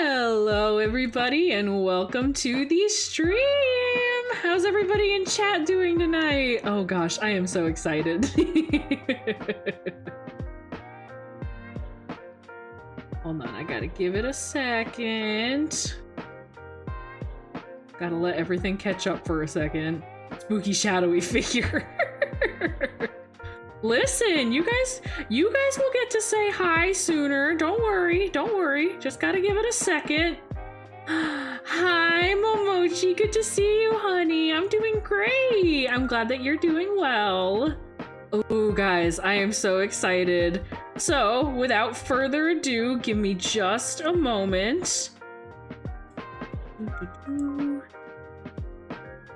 Hello everybody and welcome to the stream! How's everybody in chat doing tonight? Oh gosh, I am so excited. Hold on, I gotta give it a second. Gotta let everything catch up for a second. Spooky shadowy figure. Listen, you guys will get to say hi sooner. Don't worry. Just gotta give it a second. Hi, Emoji. Good to see you, honey. I'm doing great. I'm glad that you're doing well. Oh, guys, I am so excited. So, without further ado, give me just a moment.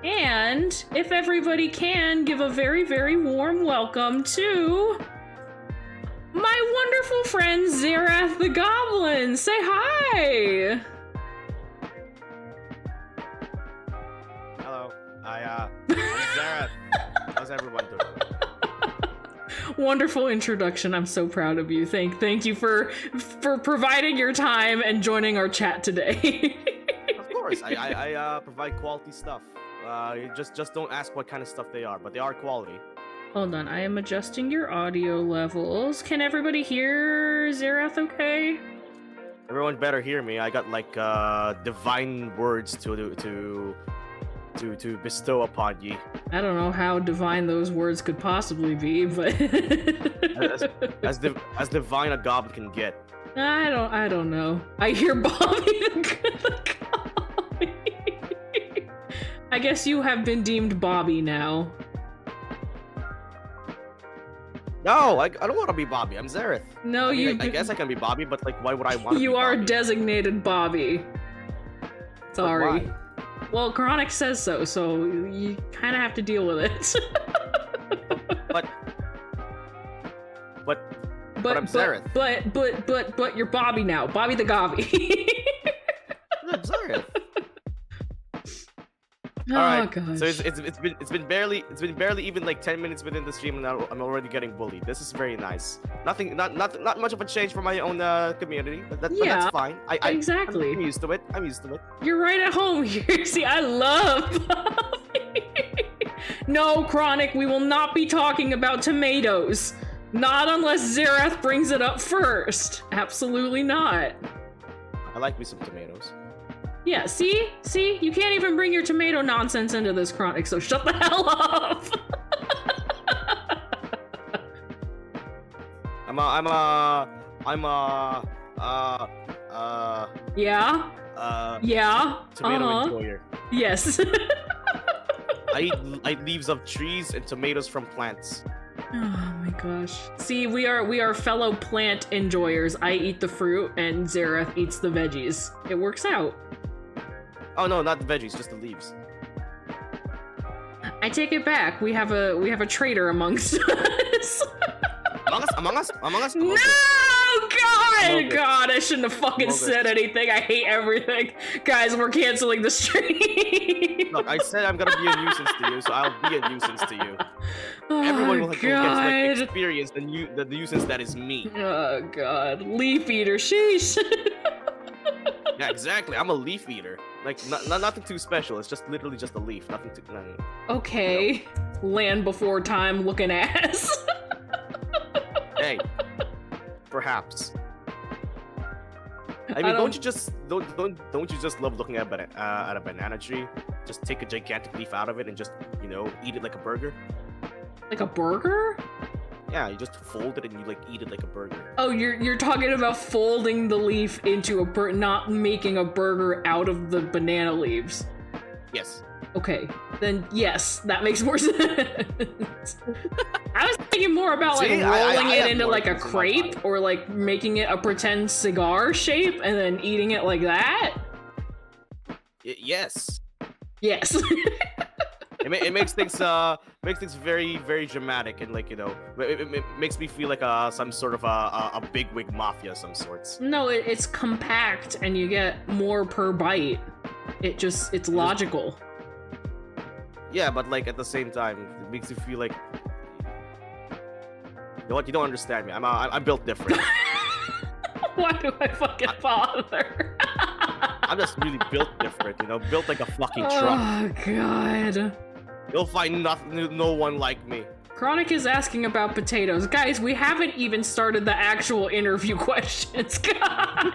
And if everybody can, give a very, very warm welcome to my wonderful friend Zerath the Goblin. Say hi! Hello, I'm Zerath. How's everyone doing? Wonderful introduction. I'm so proud of you. Thank you for providing your time and joining our chat today. Of course, I provide quality stuff. Just don't ask what kind of stuff they are, but they are quality. Hold on, I am adjusting your audio levels. Can everybody hear Zerath okay? Everyone better hear me. I got like divine words to bestow upon ye. I don't know how divine those words could possibly be, but as divine a goblin can get. I don't know. I hear Bobby the Goblin. I guess you have been deemed Bobby now. No, I don't want to be Bobby. I'm Zerath. No, I guess I can be Bobby, but like, why would I want to be You are Bobby? designated Bobby. Sorry. Why? Well, Chronic says so, so you kind of have to deal with it. But I'm Zerath. But you're Bobby now. Bobby the Gobby. I'm Zerath. Oh, All right. gosh. So it's been barely even like 10 minutes within the stream, and I'm already getting bullied. This is very nice. Not much of a change for my own community, but Yeah, that's fine. exactly. I'm used to it. I'm used to it. You're right at home here. See, I love Puffy. No, Chronic, we will not be talking about tomatoes. Not unless Zerath brings it up first. Absolutely not. I like me some tomatoes. Yeah, see? See? You can't even bring your tomato nonsense into this, Chronic, so shut the hell up! Yeah? Yeah? Tomato enjoyer. Yes. I eat leaves of trees and tomatoes from plants. Oh my gosh. See, we are fellow plant enjoyers. I eat the fruit and Zerath eats the veggies. It works out. Oh no, not the veggies, just the leaves. I take it back. We have a traitor amongst us. Among us? No! God, I shouldn't have fucking said anything. I hate everything. Guys, we're canceling the stream. Look, I said I'm gonna be a nuisance to you, so I'll be a nuisance to you. Oh, Everyone will get to God. experience the nuisance that is me. Oh god, leaf eater, sheesh. Yeah, exactly. I'm a leaf eater. Like nothing too special. It's just literally just a leaf. Nothing too. Okay, land before time looking ass. Hey, perhaps. I mean, don't you just love looking at a banana tree? Just take a gigantic leaf out of it and just eat it like a burger. Like a burger? Yeah, you just fold it and you like eat it like a burger. Oh, you're talking about folding the leaf into a not making a burger out of the banana leaves. Yes. Okay, then yes, that makes more sense. I was thinking more about like rolling it into like a crepe or like making it a pretend cigar shape and then eating it like that. Yes. Yes. It makes things very, very dramatic, and like it makes me feel like some sort of a bigwig mafia of some sorts. No, it's compact and you get more per bite. It's logical. Yeah, but like at the same time, it makes you feel like you know what? You don't understand me. I'm built different. Why do I fucking bother? I'm just really built different, built like a fucking truck. Oh god. You'll find no one like me. Chronic is asking about potatoes. Guys, we haven't even started the actual interview questions. God.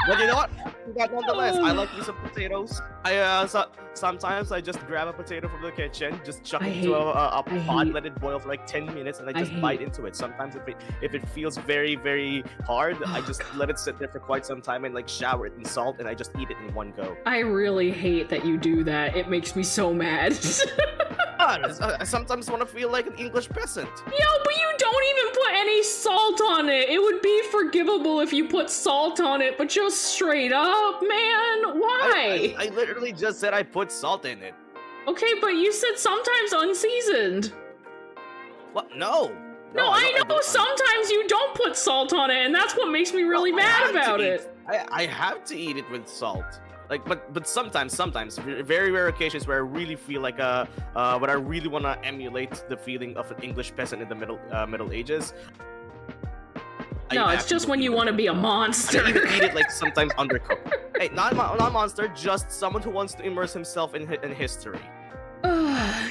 But you know what? Nonetheless, I like me some potatoes. Sometimes I just grab a potato from the kitchen, just chuck it into a pot, let it boil for like 10 minutes, and I just bite into it. Sometimes if it feels very, very hard, I just let it sit there for quite some time and like shower it in salt, and I just eat it in one go. I really hate that you do that. It makes me so mad. I sometimes want to feel like an English peasant. Yo, but you don't even put any salt on it. It would be forgivable if you put salt on it, but just straight up, man. Why? I literally just said I put salt in it. Okay, but you said sometimes unseasoned. What? No. No, I know sometimes you don't put salt on it, and that's what makes me really mad about it. I have to eat it with salt. Like, but sometimes, very rare occasions where I really feel like when I really want to emulate the feeling of an English peasant in the Middle Ages. No, it's just when you want to be a monster. I even eat it like sometimes undercooked. Hey, not a monster, just someone who wants to immerse himself in history.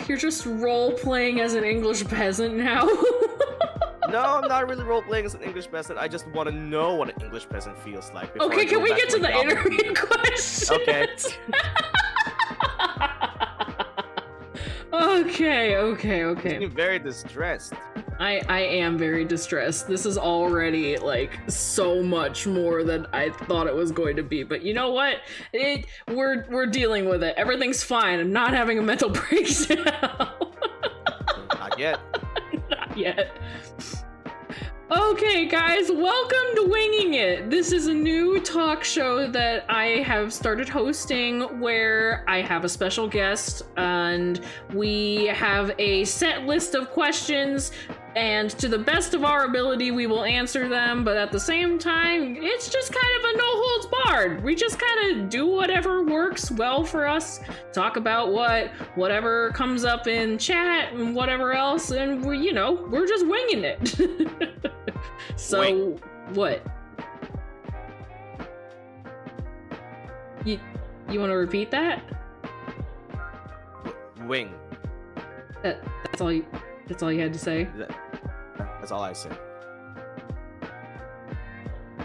You're just role-playing as an English peasant now? No, I'm not really role-playing as an English peasant. I just want to know what an English peasant feels like. Okay, can we get to the interview questions? Okay. Okay. I'm very distressed. I am very distressed. This is already like so much more than I thought it was going to be. But you know what? We're dealing with it. Everything's fine. I'm not having a mental breakdown. Not yet. Not yet. Okay, guys, welcome to Winging It. This is a new talk show that I have started hosting where I have a special guest and we have a set list of questions and to the best of our ability, we will answer them, but at the same time, it's just kind of a no holds barred. We just kind of do whatever works well for us, talk about whatever comes up in chat and whatever else, and we're just winging it. So, Wing. What? You want to repeat that? Wing. That's all you had to say? That's all I said.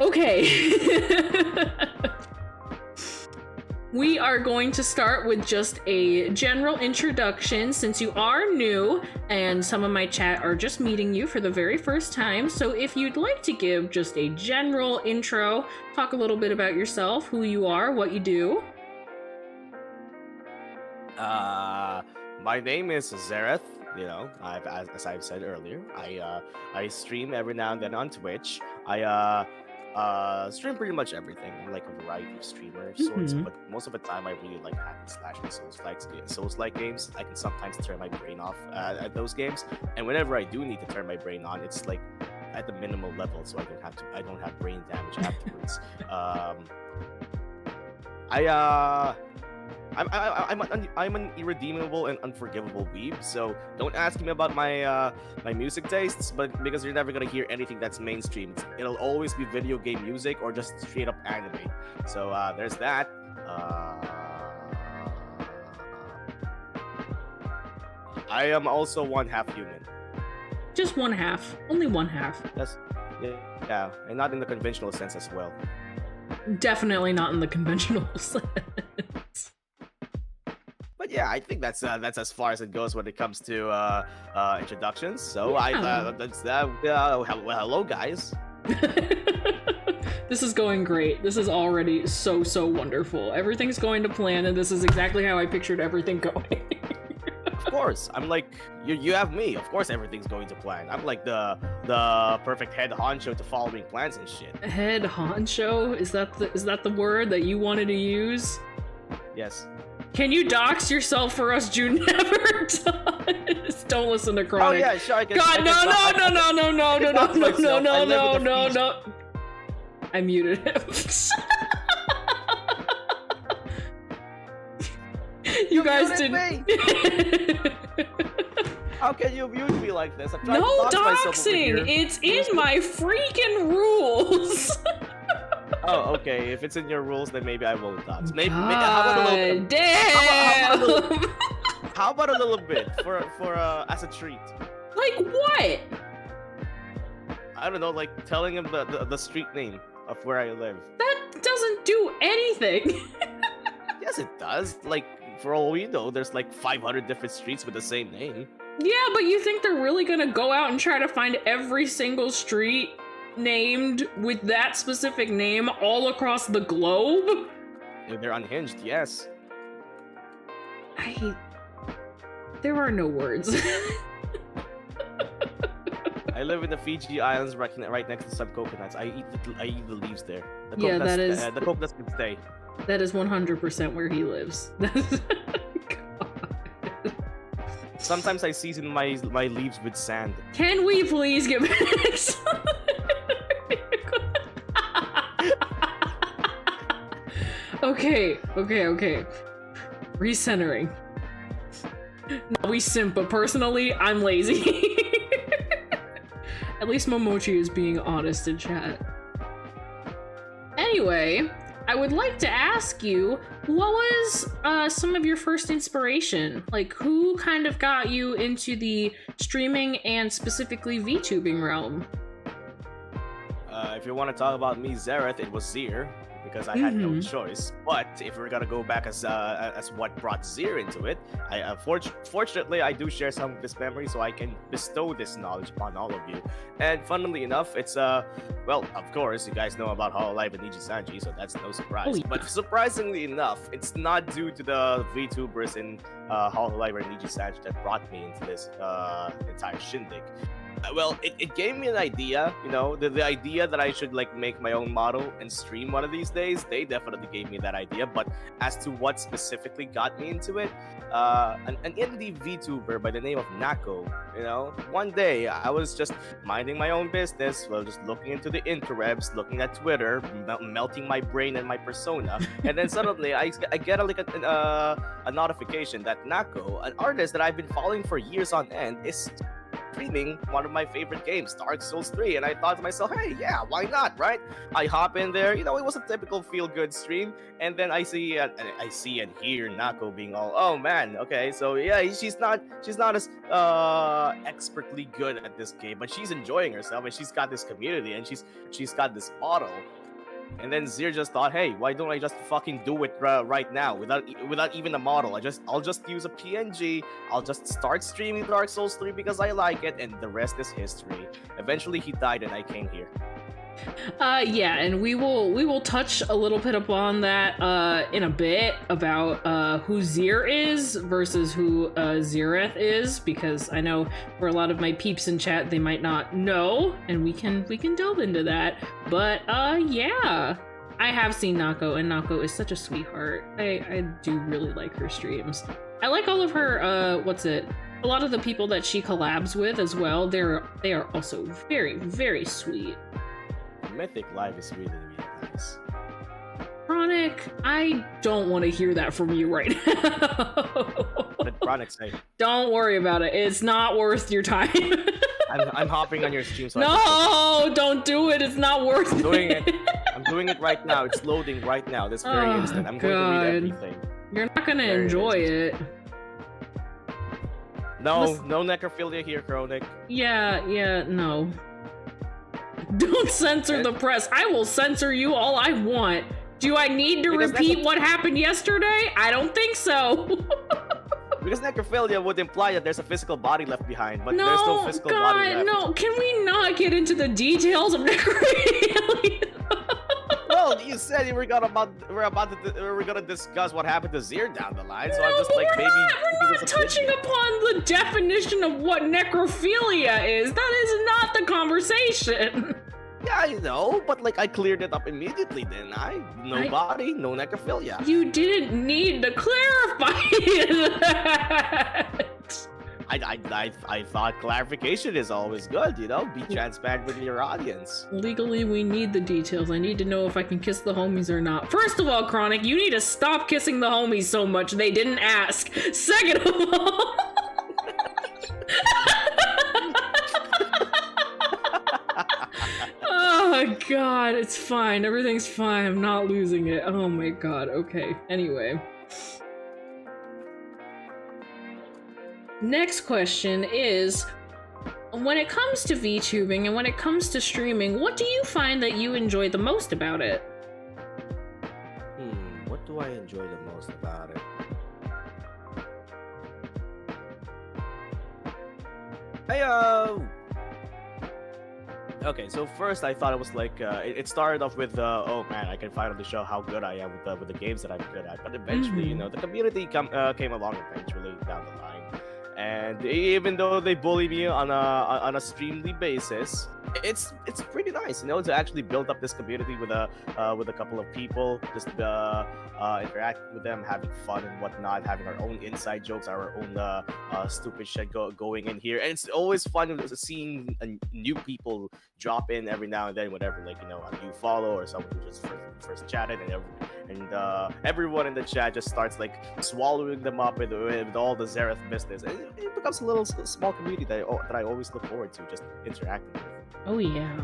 Okay. We are going to start with just a general introduction since you are new and some of my chat are just meeting you for the very first time. So if you'd like to give just a general intro, talk a little bit about yourself, who you are, what you do. My name is Zerath. As I've said earlier, I stream every now and then on Twitch. I stream pretty much everything. I'm like a variety of streamer of sorts, but most of the time I really like hack and slash and Souls-like games. I can sometimes turn my brain off at those games, and whenever I do need to turn my brain on, it's like at the minimal level, so I don't have brain damage afterwards. I'm an irredeemable and unforgivable weeb, so don't ask me about my my music tastes, but because you're never gonna hear anything that's mainstream. It'll always be video game music or just straight up anime. So there's that. I am also one half human. Just one half. Only one half. Yeah, and not in the conventional sense as well. Definitely not in the conventional sense. But yeah, I think that's as far as it goes when it comes to introductions. So Yeah. Hello guys. This is going great. This is already so wonderful. Everything's going to plan, and this is exactly how I pictured everything going. Of course, I'm like you have me. Of course, everything's going to plan. I'm like the perfect head honcho to following plans and shit. Head honcho? Is that the word that you wanted to use? Yes. Can you dox yourself for us, June never does? Don't listen to Chronic. Oh yeah, sure. I can. God, no. I muted him. You guys didn't. How can you mute me like this? I'm trying No to dox myself over doxing. here. It's in my freaking rules. Oh, okay. If it's in your rules, then maybe I won't dox. Maybe God how about a little bit? damn. How about a little bit for as a treat? Like what? I don't know, like telling him the street name of where I live. That doesn't do anything. Yes, it does. Like for all we know, there's like 500 different streets with the same name. Yeah, but you think they're really gonna go out and try to find every single street named with that specific name all across the globe? If they're unhinged, yes. There are no words. I live in the Fiji Islands right next to some coconuts. I eat the leaves there. The Yeah, coconuts, that is- the coconuts can stay. That is 100% where he lives. God. Sometimes I season my leaves with sand. Can we please get back? Okay. Recentering. No, we simp, but personally, I'm lazy. At least Momochi is being honest in chat. Anyway, I would like to ask you, what was some of your first inspiration? Like, who kind of got you into the streaming and specifically VTubing realm? If you want to talk about me, Zerath, it was Zir, because I had no choice. But if we're gonna go back as what brought Zir into it, fortunately I do share some of this memory, so I can bestow this knowledge upon all of you. And funnily enough, it's well, of course, you guys know about Hololive and Niji Sanji, so that's no surprise. Oh, yeah. But surprisingly enough, it's not due to the VTubers in Hololive or Niji Sanji that brought me into this entire shindig. Well, it gave me an idea, you know, the idea that I should like make my own model and stream one of these days. They definitely gave me that idea, but as to what specifically got me into it, an indie VTuber by the name of Nako, you know, one day I was just minding my own business, well, just looking into the interwebs, looking at Twitter, melting my brain and my persona, and then suddenly I get a notification that Nako, an artist that I've been following for years on end, is streaming one of my favorite games, Dark Souls 3, and I thought to myself, hey, yeah, why not, right? I hop in there, you know, it was a typical feel-good stream, and then I see and hear Nako being all, oh man, okay, so yeah, she's not as expertly good at this game, but she's enjoying herself, and she's got this community, and she's got this model. And then Zir just thought, hey, why don't I just fucking do it right now without even a model? I'll just use a PNG. I'll just start streaming Dark Souls 3 because I like it, and the rest is history. Eventually he died and I came here. Yeah, and we will touch a little bit upon that in a bit about who Zir is versus who Zerath is, because I know for a lot of my peeps in chat they might not know, and we can delve into that. But yeah, I have seen Nako, and Nako is such a sweetheart. I do really like her streams. I like all of her a lot of the people that she collabs with as well. They are also very, very sweet. Mythic Live is really, really nice. Chronic, I don't want to hear that from you right now. What did Chronic say? Don't worry about it. It's not worth your time. I'm hopping on your stream. So no, don't do it. It's not worth it. I'm doing it right now. It's loading right now. This very instant. I'm going to read everything. You're not going to enjoy it. No necrophilia here, Chronic. Yeah, no. Don't censor the press. I will censor you all I want. Do I need to repeat what happened yesterday? I don't think so. Because necrophilia would imply that there's a physical body left behind, but there's no physical body left. No, can we not get into the details of necrophilia? Well, you said we're gonna discuss what happened to Zir down the line, so I'm just like, we're not touching upon the definition of what necrophilia is. That is not the conversation. Yeah, I know, but like I cleared it up immediately, didn't I? No body, no necrophilia. You didn't need to clarify that. I thought clarification is always good, you know? Be transparent with your audience. Legally, we need the details. I need to know if I can kiss the homies or not. First of all, Chronic, you need to stop kissing the homies so much. They didn't ask. Second of all... Oh god, it's fine. Everything's fine. I'm not losing it. Oh my god. Okay. Anyway. Next question is, when it comes to VTubing and when it comes to streaming, what do you find that you enjoy the most about it? What do I enjoy the most about it? Okay, so first I thought it was like, it started off with, oh man, I can finally show how good I am with the games that I'm good at. But eventually, you know, the community came along eventually down the line. And even though they bully me on a streamly basis, it's pretty nice, you know, to actually build up this community with a couple of people, just interacting with them, having fun and whatnot, having our own inside jokes, our own stupid shit going in here. And it's always fun seeing new people drop in every now and then, whatever, like, you know, a new follow or someone who just first chatted, and everyone in the chat just starts like swallowing them up with all the Zerath business. And it becomes a little small community that I always look forward to just interacting with. Oh yeah,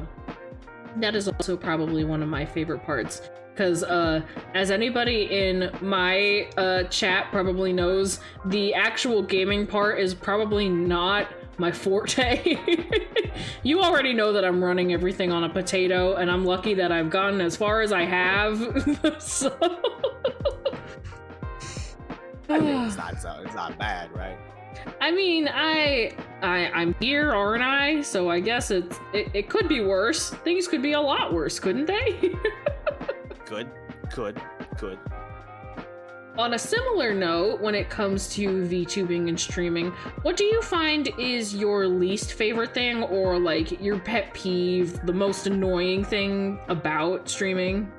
that is also probably one of my favorite parts, because as anybody in my chat probably knows, the actual gaming part is probably not my forte. You already know that I'm running everything on a potato, and I'm lucky that I've gotten as far as I have. So I mean, it's not bad, right? I mean, I'm here, aren't I? So I guess it could be worse. Things could be a lot worse, couldn't they? Could. On a similar note, when it comes to VTubing and streaming, what do you find is your least favorite thing, or like your pet peeve, the most annoying thing about streaming?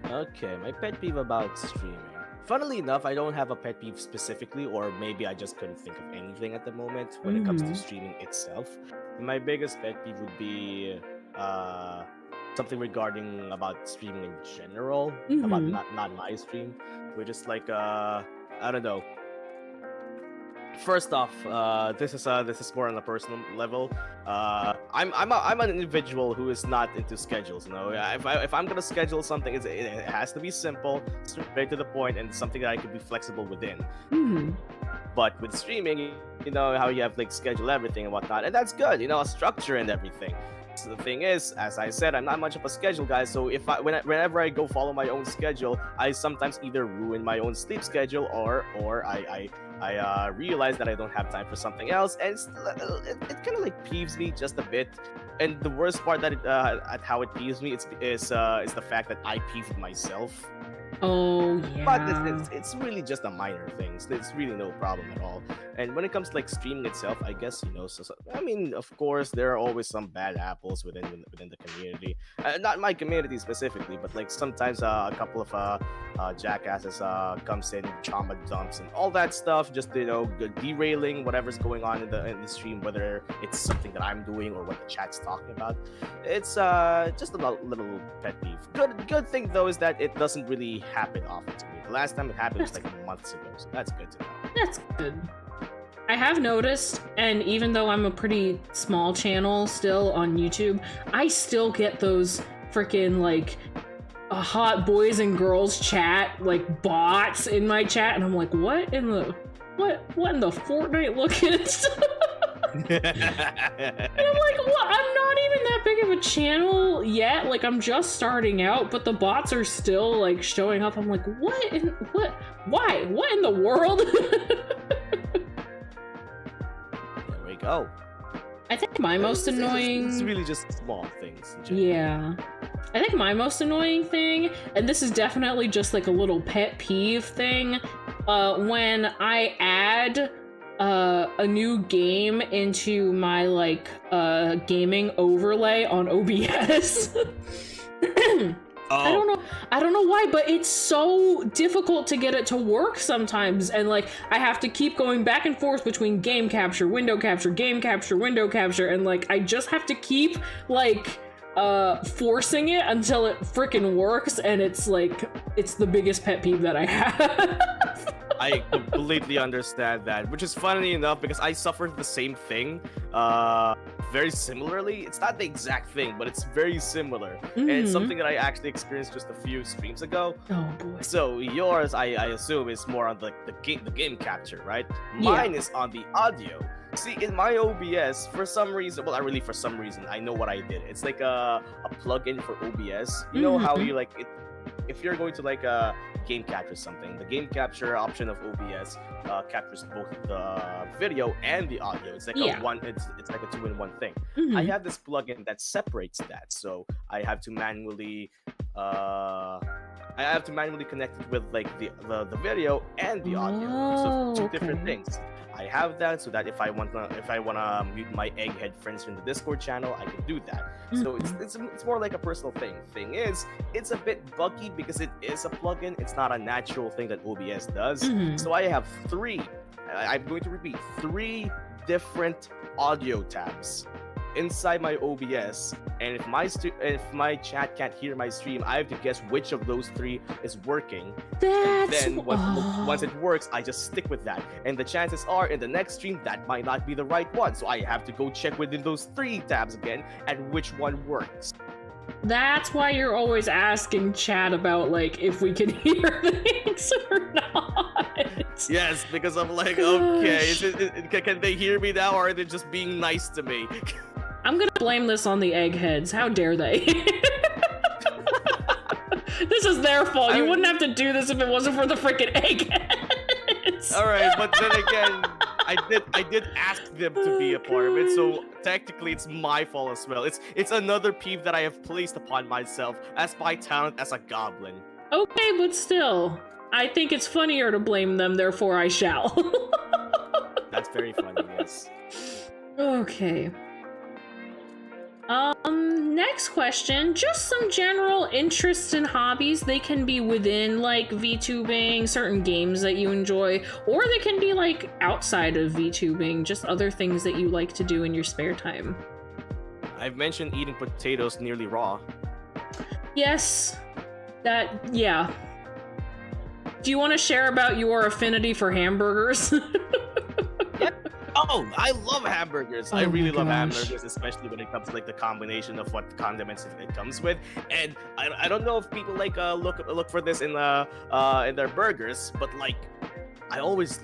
Okay, my pet peeve about streaming. Funnily enough, I don't have a pet peeve specifically, or maybe I just couldn't think of anything at the moment when it comes to streaming itself. My biggest pet peeve would be something regarding about streaming in general, about not my stream, which is like I don't know. First off, this is more on a personal level. I'm an individual who is not into schedules. You know, if I'm gonna schedule something, it has to be simple, straight to the point, and something that I can be flexible within. But with streaming, you know how you have like schedule everything and whatnot, and that's good. You know, a structure and everything. So the thing is, as I said, I'm not much of a schedule guy. So whenever I go follow my own schedule, I sometimes either ruin my own sleep schedule or I realize that I don't have time for something else, and it kind of like peeves me just a bit. And the worst part that at how it peeves me is the fact that I peeved myself. Oh yeah. But it's really just a minor thing. So it's really no problem at all. And when it comes to like streaming itself, I guess so I mean, of course, there are always some bad apples within the community. Not my community specifically, but like sometimes a couple of jackasses comes in, trauma dumps and all that stuff, just derailing whatever's going on in the stream, whether it's something that I'm doing or what the chat's talking about. It's just a little pet peeve. Good thing though is that it doesn't really happen often to me. The last time it happened was like months ago, so that's good to know. That's good. I have noticed, and even though I'm a pretty small channel still on YouTube, I still get those freaking like hot boys and girls chat, like bots in my chat, and I'm like, what in the Fortnite looking? And I'm like, what? I'm not even that big of a channel yet. Like, I'm just starting out, but the bots are still like showing up. I'm like, why? What in the world? There we go. I think my most annoying... It's really just small things. Yeah. I think my most annoying thing, and this is definitely just like a little pet peeve thing, when I add a new game into my like gaming overlay on OBS. Oh. I don't know why, but it's so difficult to get it to work sometimes, and like I have to keep going back and forth between game capture, window capture, game capture, window capture, and like I just have to keep like forcing it until it freaking works, and it's like it's the biggest pet peeve that I have. I completely understand that, which is funny enough because I suffered the same thing very similarly. It's not the exact thing, but it's very similar. And it's something that I actually experienced just a few streams ago. Oh boy. So yours, I assume, is more on the game capture, right? Mine is on the audio. See, in my OBS, for some reason, well, not really for some reason, I know what I did. It's like a plugin for OBS. You know how you like it. If you're going to like game capture something, the game capture option of OBS captures both the video and the audio. It's like it's like a 2-in-1 thing. I have this plugin that separates that, so I have to manually connect it with like the video and the audio. So two different things. I have that so that if I wanna mute my egghead friends from the Discord channel, I can do that. So it's more like a personal thing. Thing is, it's a bit buggy because it is a plugin. It's not a natural thing that OBS does. So I have I'm going to repeat, 3 different audio tabs inside my OBS, and if my chat can't hear my stream, I have to guess which of those 3 is working. And then once it works, I just stick with that. And the chances are in the next stream that might not be the right one, so I have to go check within those 3 tabs again and which one works. That's why you're always asking chat about like if we can hear things or not. Yes, because I'm like, okay, can they hear me now, or are they just being nice to me? I'm gonna blame this on the eggheads. How dare they? This is their fault. You wouldn't have to do this if it wasn't for the freaking eggheads. All right, but then again, I did ask them to be a part of it, so technically it's my fault as well. It's another peeve that I have placed upon myself as my talent as a goblin. Okay, but still, I think it's funnier to blame them, therefore I shall. That's very funny, yes. Okay. Next question. Just some general interests and hobbies. They can be within, like, VTubing, certain games that you enjoy, or they can be, like, outside of VTubing, just other things that you like to do in your spare time. I've mentioned eating potatoes nearly raw. Yes. Yeah. Do you want to share about your affinity for hamburgers? Oh, I love hamburgers. I really love gosh. hamburgers, especially when it comes to like the combination of what condiments it comes with. And I don't know if people like look for this in their burgers, but like I always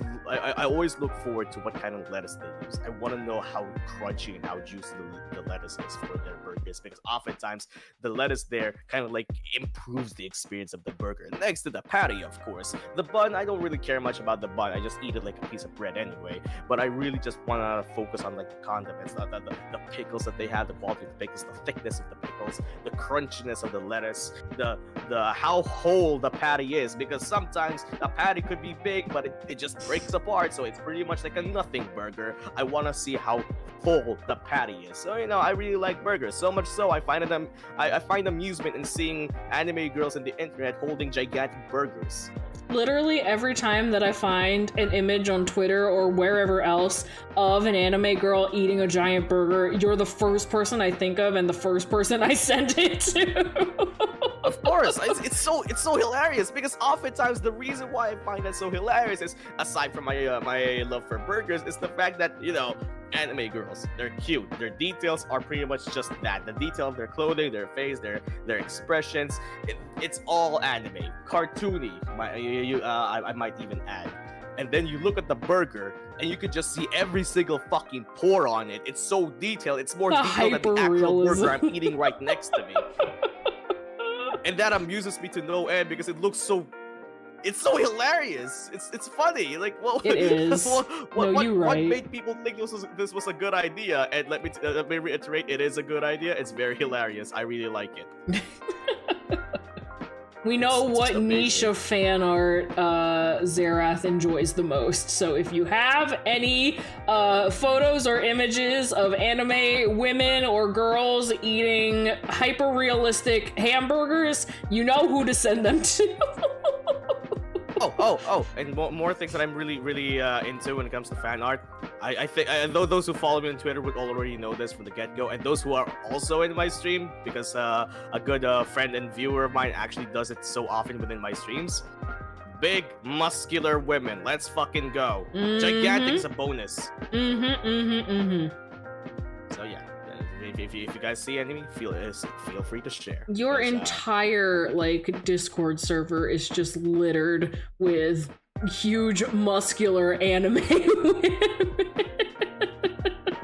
look forward to what kind of lettuce they use. I want to know how crunchy and how juicy the lettuce is for their burgers, because oftentimes the lettuce there kind of like improves the experience of the burger. Next to the patty, of course. The bun, I don't really care much about the bun. I just eat it like a piece of bread anyway. But I really just want to focus on like the condiments, the pickles that they have, the quality of the pickles, the thickness of the pickles, the crunchiness of the lettuce, the how whole the patty is, because sometimes a patty could be big, but it just breaks apart, so it's pretty much like a nothing burger. I want to see how full the patty is. So, you know, I really like burgers, so much so I find amusement in seeing anime girls on the internet holding gigantic burgers. Literally every time that I find an image on Twitter or wherever else of an anime girl eating a giant burger, you're the first person I think of and the first person I send it to. Of course, it's so hilarious, because oftentimes the reason why I find that so hilarious is, aside from my my love for burgers, is the fact that, you know, anime girls, they're cute. Their details are pretty much just that. The detail of their clothing, their face, their expressions, it's all anime, cartoony. I might even add. And then you look at the burger, and you could just see every single fucking pore on it. It's so detailed. It's more detailed than the actual burger I'm eating right next to me. And that amuses me to no end, because it looks so... It's so hilarious. It's funny. Like, well, it is. What right. made people think this was a good idea? And let me reiterate, it is a good idea. It's very hilarious. I really like it. We know what niche of fan art Zerath enjoys the most. So if you have any photos or images of anime women or girls eating hyper-realistic hamburgers, you know who to send them to. Oh, and more things that I'm really into when it comes to fan art. I think those who follow me on Twitter would already know this from the get-go, and those who are also in my stream, because a good friend and viewer of mine actually does it so often within my streams. Big, muscular women. Let's fucking go. Mm-hmm. Gigantic is a bonus. Mm-hmm. So yeah. If you guys see anything, feel free to share. Your entire like Discord server is just littered with huge muscular anime women.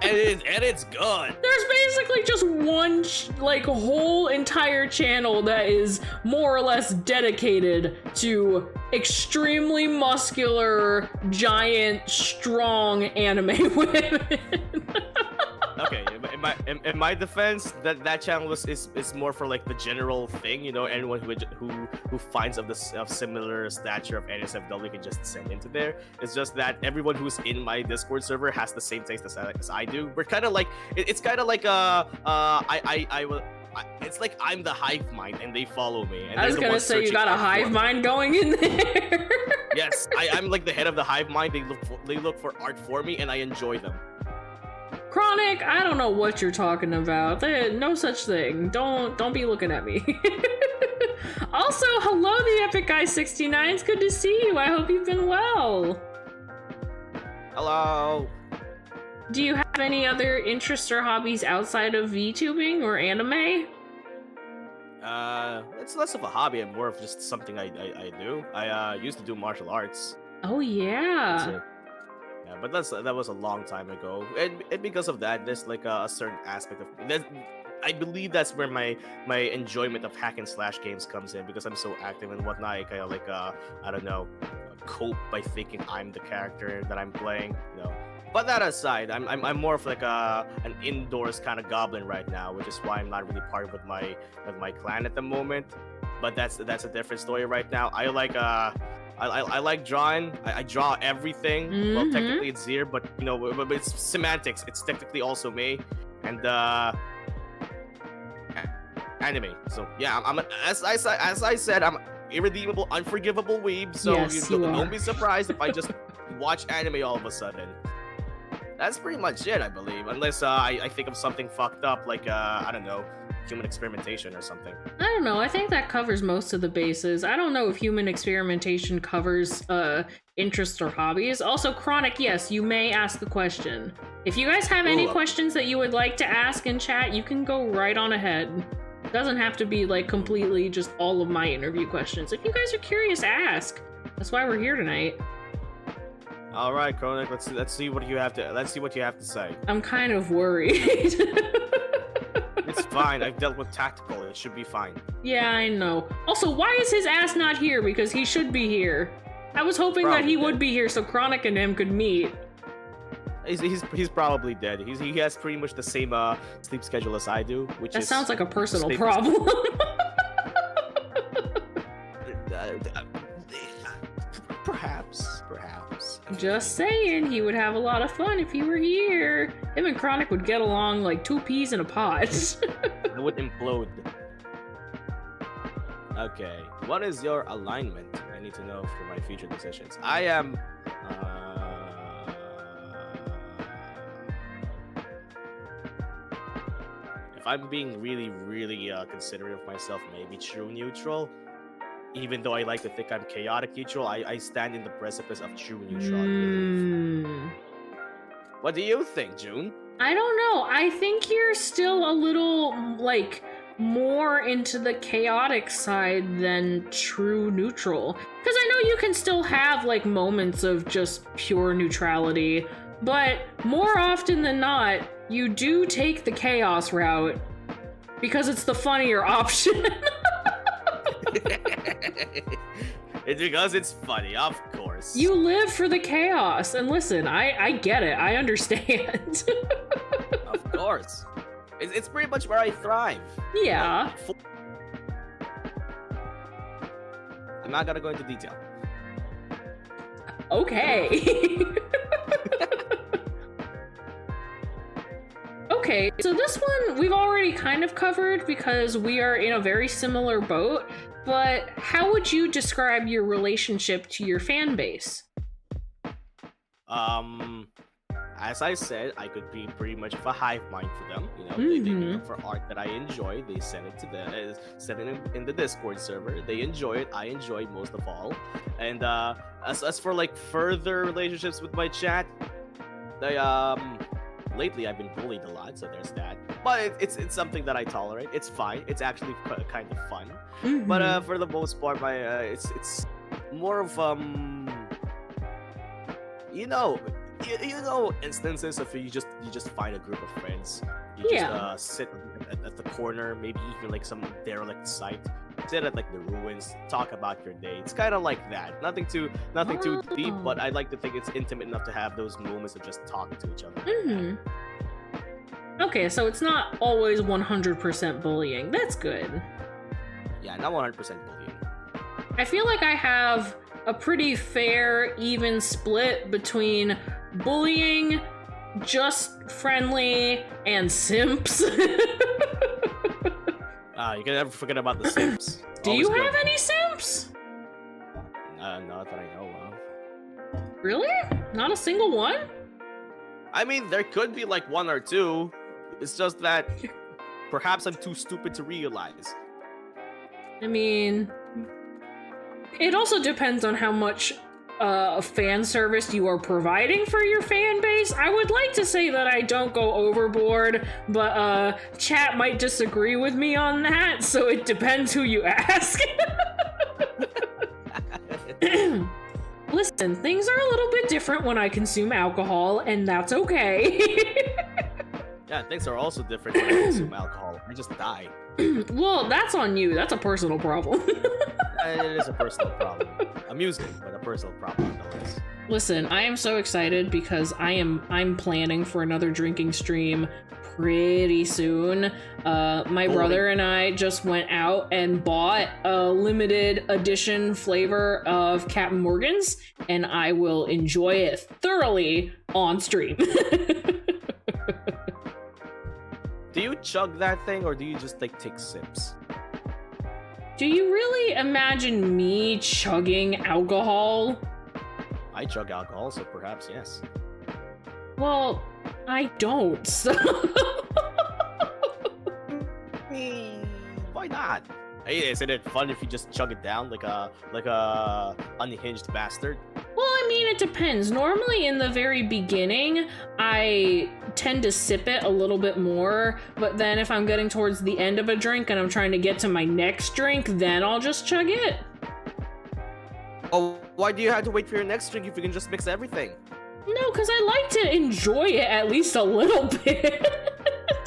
and it's good. There's basically just one like whole entire channel that is more or less dedicated to extremely muscular, giant, strong anime women. Okay, in my defense, that channel is more for like the general thing, you know. Anyone who finds of similar stature of NSFW can just send into there. It's just that everyone who's in my Discord server has the same taste as I do. We're kind of like it's kind of like it's like I'm the hive mind and they follow me. And I was gonna say you got a hive mind going in there. Yes, I'm like the head of the hive mind. They look for art for me, and I enjoy them. Chronic, I don't know what you're talking about. No such thing. Don't be looking at me. Also, hello, the Epic Guy 69. It's good to see you. I hope you've been well. Hello. Do you have any other interests or hobbies outside of VTubing or anime? It's less of a hobby and more of just something I do. I used to do martial arts. Oh yeah. Yeah, but that was a long time ago, and because of that, there's like a certain aspect of that. I believe that's where my enjoyment of hack and slash games comes in, because I'm so active and whatnot. I kind of like I don't know, cope by thinking I'm the character that I'm playing, you know. But that aside, I'm more of like an indoors kind of goblin right now, which is why I'm not really part with my clan at the moment. But that's a different story right now. I like I like drawing. I draw everything. Well, Mhm. technically it's here, but you know, but it's semantics. It's technically also me, and anime. So yeah, as I said, I'm irredeemable, unforgivable weeb. So Yes, you don't are. be surprised if I just watch anime all of a sudden. That's pretty much it, I believe. Unless I think of something fucked up, like I don't know, human experimentation or something. I don't know. I think that covers most of the bases. I don't know if human experimentation covers interests or hobbies. Also, Chronic, yes, you may ask a question. If you guys have any Ooh. questions that you would like to ask in chat, you can go right on ahead. It doesn't have to be like completely just all of my interview questions. If you guys are curious, ask. That's why we're here tonight. All right, Chronic. Let's see what you have to say. I'm kind of worried. It's fine. I've dealt with tactical. It should be fine. Yeah, I know. Also, why is his ass not here? Because he should be here. I was hoping that Probably he dead. would be here so Chronic and him could meet. He's probably dead. He has pretty much the same sleep schedule as I do, which That is sounds like a personal sleep- problem. Perhaps. Just saying, he would have a lot of fun if he were here. Him and Chronic would get along like two peas in a pod. It would implode. Okay, what is your alignment? I need to know for my future decisions. I am. If I'm being really considerate of myself, maybe true neutral. Even though I like to think I'm chaotic neutral, I stand in the precipice of true neutral. I believe. What do you think, June? I don't know. I think you're still a little, like, more into the chaotic side than true neutral. Because I know you can still have, like, moments of just pure neutrality, but more often than not, you do take the chaos route because it's the funnier option. It's because it's funny, of course. You live for the chaos, and listen, I get it. I understand. Of course. It's pretty much where I thrive. Yeah. I'm not gonna go into detail. Okay. Okay, so this one we've already kind of covered because we are in a very similar boat, but how would you describe your relationship to your fan base? As I said, I could be pretty much of a hive mind for them. You know, they look for art that I enjoy. They send it to them, send it in the Discord server. They enjoy it. I enjoy it most of all. And as for like further relationships with my chat, they lately I've been bullied a lot, so there's that. But it's something that I tolerate. It's fine. It's actually kind of fun. But for the most part, my it's more of you know instances of you just find a group of friends. You just sit at the corner, maybe even like some derelict site. Sit at like the ruins, talk about your day. It's kind of like that. Nothing too deep, but I like to think it's intimate enough to have those moments of just talking to each other. Okay, so it's not always 100% bullying. That's good. Yeah, not 100% bullying. I feel like I have a pretty fair, even split between bullying, just friendly, and simps. You can never forget about the simps. Do Always you good. have any simps? Not that I know of. Really? Not a single one? I mean, there could be like one or two. It's just that perhaps I'm too stupid to realize. I mean, it also depends on how much fan service you are providing for your fan base. I would like to say that I don't go overboard, but chat might disagree with me on that, so it depends who you ask. Listen, things are a little bit different when I consume alcohol, and that's okay. Yeah, things are also different when I consume alcohol. I just die. Well, that's on you. That's a personal problem. It is a personal problem. Amusing, but a personal problem nonetheless. Listen, I am so excited because I'm planning for another drinking stream pretty soon. My brother and I just went out and bought a limited edition flavor of Captain Morgan's, and I will enjoy it thoroughly on stream. Do you chug that thing, or do you just like take sips? Do you really imagine me chugging alcohol? I chug alcohol, so perhaps yes. Well, I don't, so... Why not? Hey, isn't it fun if you just chug it down like a unhinged bastard? Well, I mean, it depends. Normally in the very beginning, I tend to sip it a little bit more, but then if I'm getting towards the end of a drink and I'm trying to get to my next drink, then I'll just chug it. Oh, why do you have to wait for your next drink if you can just mix everything? No, because I like to enjoy it at least a little bit.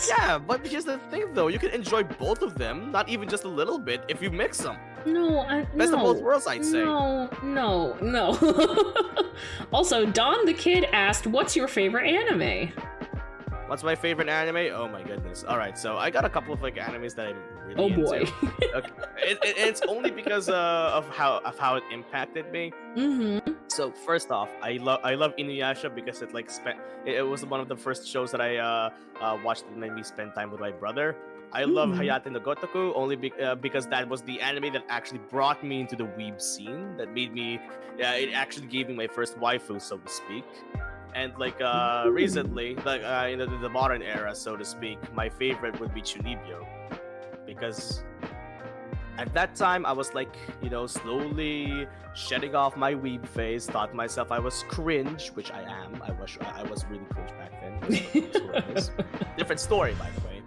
Yeah, but here's the thing though, you can enjoy both of them, not even just a little bit, if you mix them. No, Best no, of both worlds, I'd say. No. Also, Don the Kid asked, what's your favorite anime? What's my favorite anime? Oh my goodness. Alright, so I got a couple of like animes that I'm really into. Oh boy. Okay. It's only because of how it impacted me. Mm-hmm. So first off, I love Inuyasha because it was one of the first shows that I watched that made me spend time with my brother. I love Hayate no Gotoku only because that was the anime that actually brought me into the weeb scene. That made me, it actually gave me my first waifu, so to speak. And like recently, like in the modern era, so to speak, my favorite would be Chunibyo, because at that time I was like, slowly shedding off my weeb phase. Thought myself I was cringe, which I am. I was really cringe back then. Different story, by the way.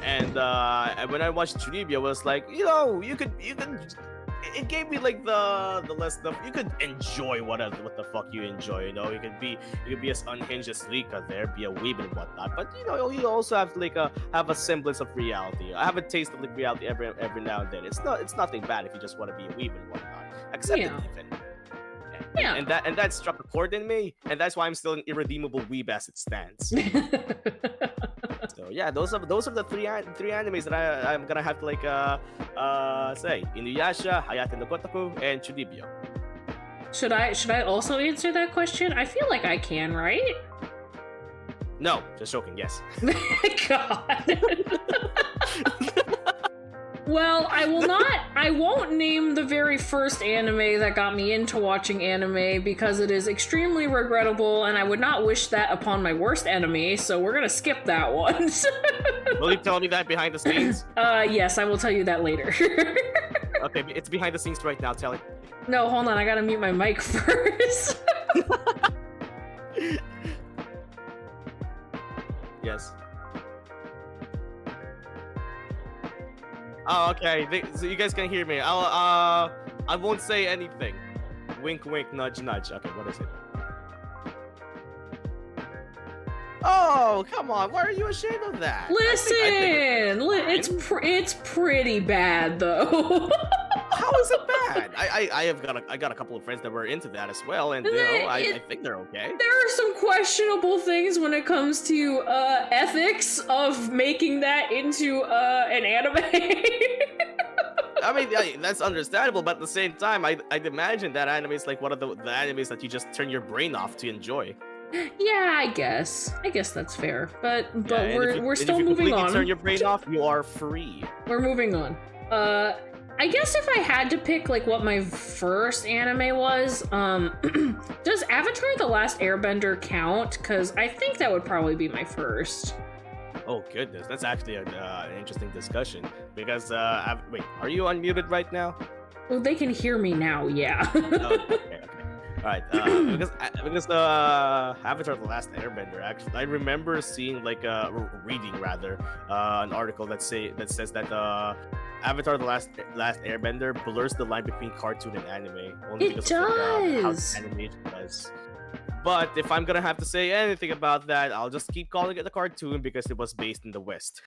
And when I watched Chunibyo, I was like, you could. It gave me like the list of, you could enjoy what the fuck you enjoy. You could be as unhinged as Rika there, be a weeb and whatnot. But you also have to like have a semblance of reality. I have a taste of like reality every now and then. It's nothing bad if you just want to be a weeb and whatnot. Accept it even. Yeah. And that struck a chord in me, and that's why I'm still an irredeemable weeb as it stands. So yeah, those are the three animes that I'm gonna have to like say: Inuyasha, Hayate no Gotoku, and Chunibyo. Should I also answer that question? I feel like I can, right? No, just joking. Yes. God. Well, I won't name the very first anime that got me into watching anime because it is extremely regrettable and I would not wish that upon my worst enemy, so we're gonna skip that one. Will you tell me that behind the scenes? Yes, I will tell you that later. Okay, it's behind the scenes right now, tell it. No, hold on, I gotta mute my mic first. Yes. Oh, okay. So you guys can hear me. I won't say anything. Wink, wink, nudge, nudge. Okay, what is it? Oh, come on. Why are you ashamed of that? Listen, it's pretty bad though. How is it bad? I got a couple of friends that were into that as well, and I think they're okay. There are some questionable things when it comes to ethics of making that into an anime. I mean, that's understandable, but at the same time, I'd imagine that anime is like one of the animes that you just turn your brain off to enjoy. Yeah, I guess that's fair, but Yeah, we're still if you moving on. Turn your brain off, you are free. We're moving on. I guess if I had to pick like what my first anime was, does Avatar: The Last Airbender count? Because I think that would probably be my first. Oh goodness, that's actually an interesting discussion. Because wait, are you unmuted right now? Well, they can hear me now. Yeah. Oh, okay. All right, because Avatar: The Last Airbender. Actually, I remember seeing reading an article that says that Avatar: The Last Airbender blurs the line between cartoon and anime. Only because of how the animation does. But if I'm gonna have to say anything about that, I'll just keep calling it a cartoon because it was based in the West.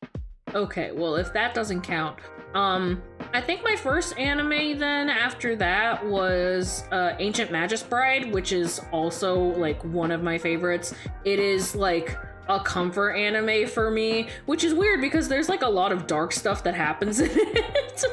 Okay, well, if that doesn't count, I think my first anime then after that was Ancient Magus Bride, which is also like one of my favorites. It is like a comfort anime for me, which is weird because there's like a lot of dark stuff that happens in it.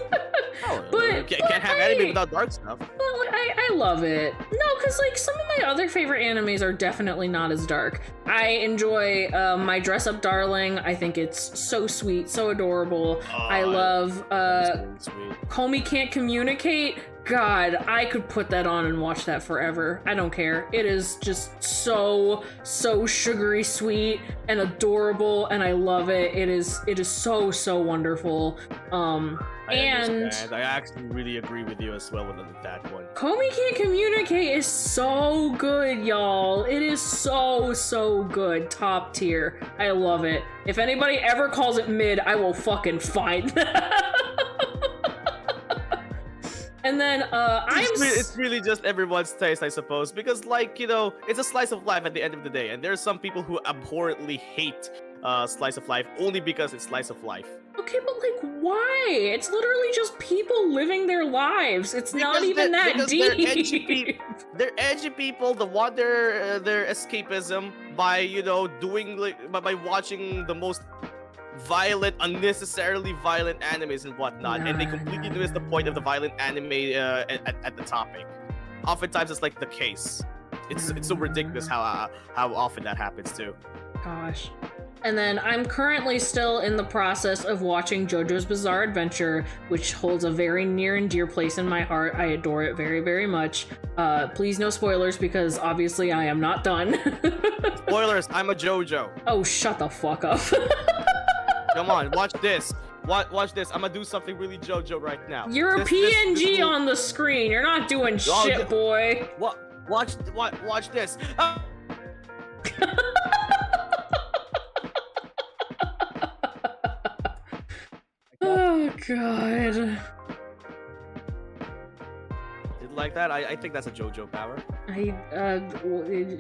But can't have anime without dark stuff. Well, I love it. No, because like some of my other favorite animes are definitely not as dark. I enjoy My Dress Up Darling. I think it's so sweet, so adorable. I love Koumi Can't Communicate. God, I could put that on and watch that forever. I don't care. It is just so sugary sweet and adorable, and I love it. It is so wonderful. I actually really agree with you as well with that one. Koumi Can't Communicate is so good, y'all. It is so good. Top tier. I love it. If anybody ever calls it mid, I will fucking fight them. And then it's really just everyone's taste, I suppose, because like, you know, it's a slice of life at the end of the day, and there's some people who abhorrently hate slice of life only because it's slice of life. Okay, but like, why? It's literally just people living their lives. It's not even that deep. They're edgy people that want their escapism by, you know, by watching the most violent, unnecessarily violent animes and whatnot, and they completely miss the point of the violent anime at the topic. Oftentimes, it's like the case. It's so ridiculous how often that happens too. Gosh. And then I'm currently still in the process of watching JoJo's Bizarre Adventure, which holds a very near and dear place in my heart. I adore it very, very much. Please no spoilers, because obviously I am not done. Spoilers, I'm a JoJo. Oh, shut the fuck up. Come on, watch this. Watch this. I'm gonna do something really JoJo right now. You're a PNG on the screen. You're not doing shit, boy. Watch this. Oh god. Did like that? I think that's a JoJo power.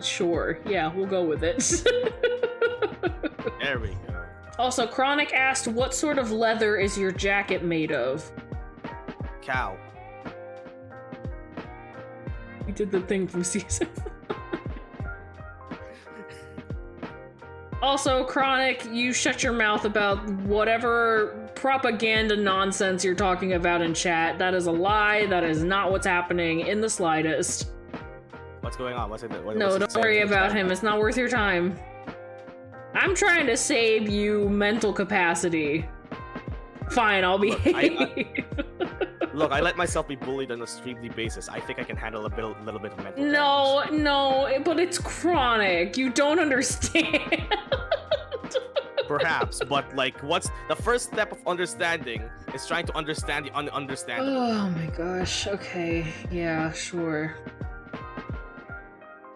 Sure. Yeah, we'll go with it. There we go. Also, Chronic asked, what sort of leather is your jacket made of? Cow. We did the thing from season. Also, Chronic, you shut your mouth about whatever propaganda nonsense you're talking about in chat. That is a lie. That is not what's happening in the slightest. What's going on? No, don't worry about him. It's not worth your time. I'm trying to save you mental capacity. Fine, I'll behave. Look, I let myself be bullied on a streamly basis. I think I can handle a little bit of mental damage. No, but it's Chronic. You don't understand. Perhaps, but like, what's the first step of understanding is trying to understand the ununderstandable. Oh my gosh. Okay. Yeah, sure.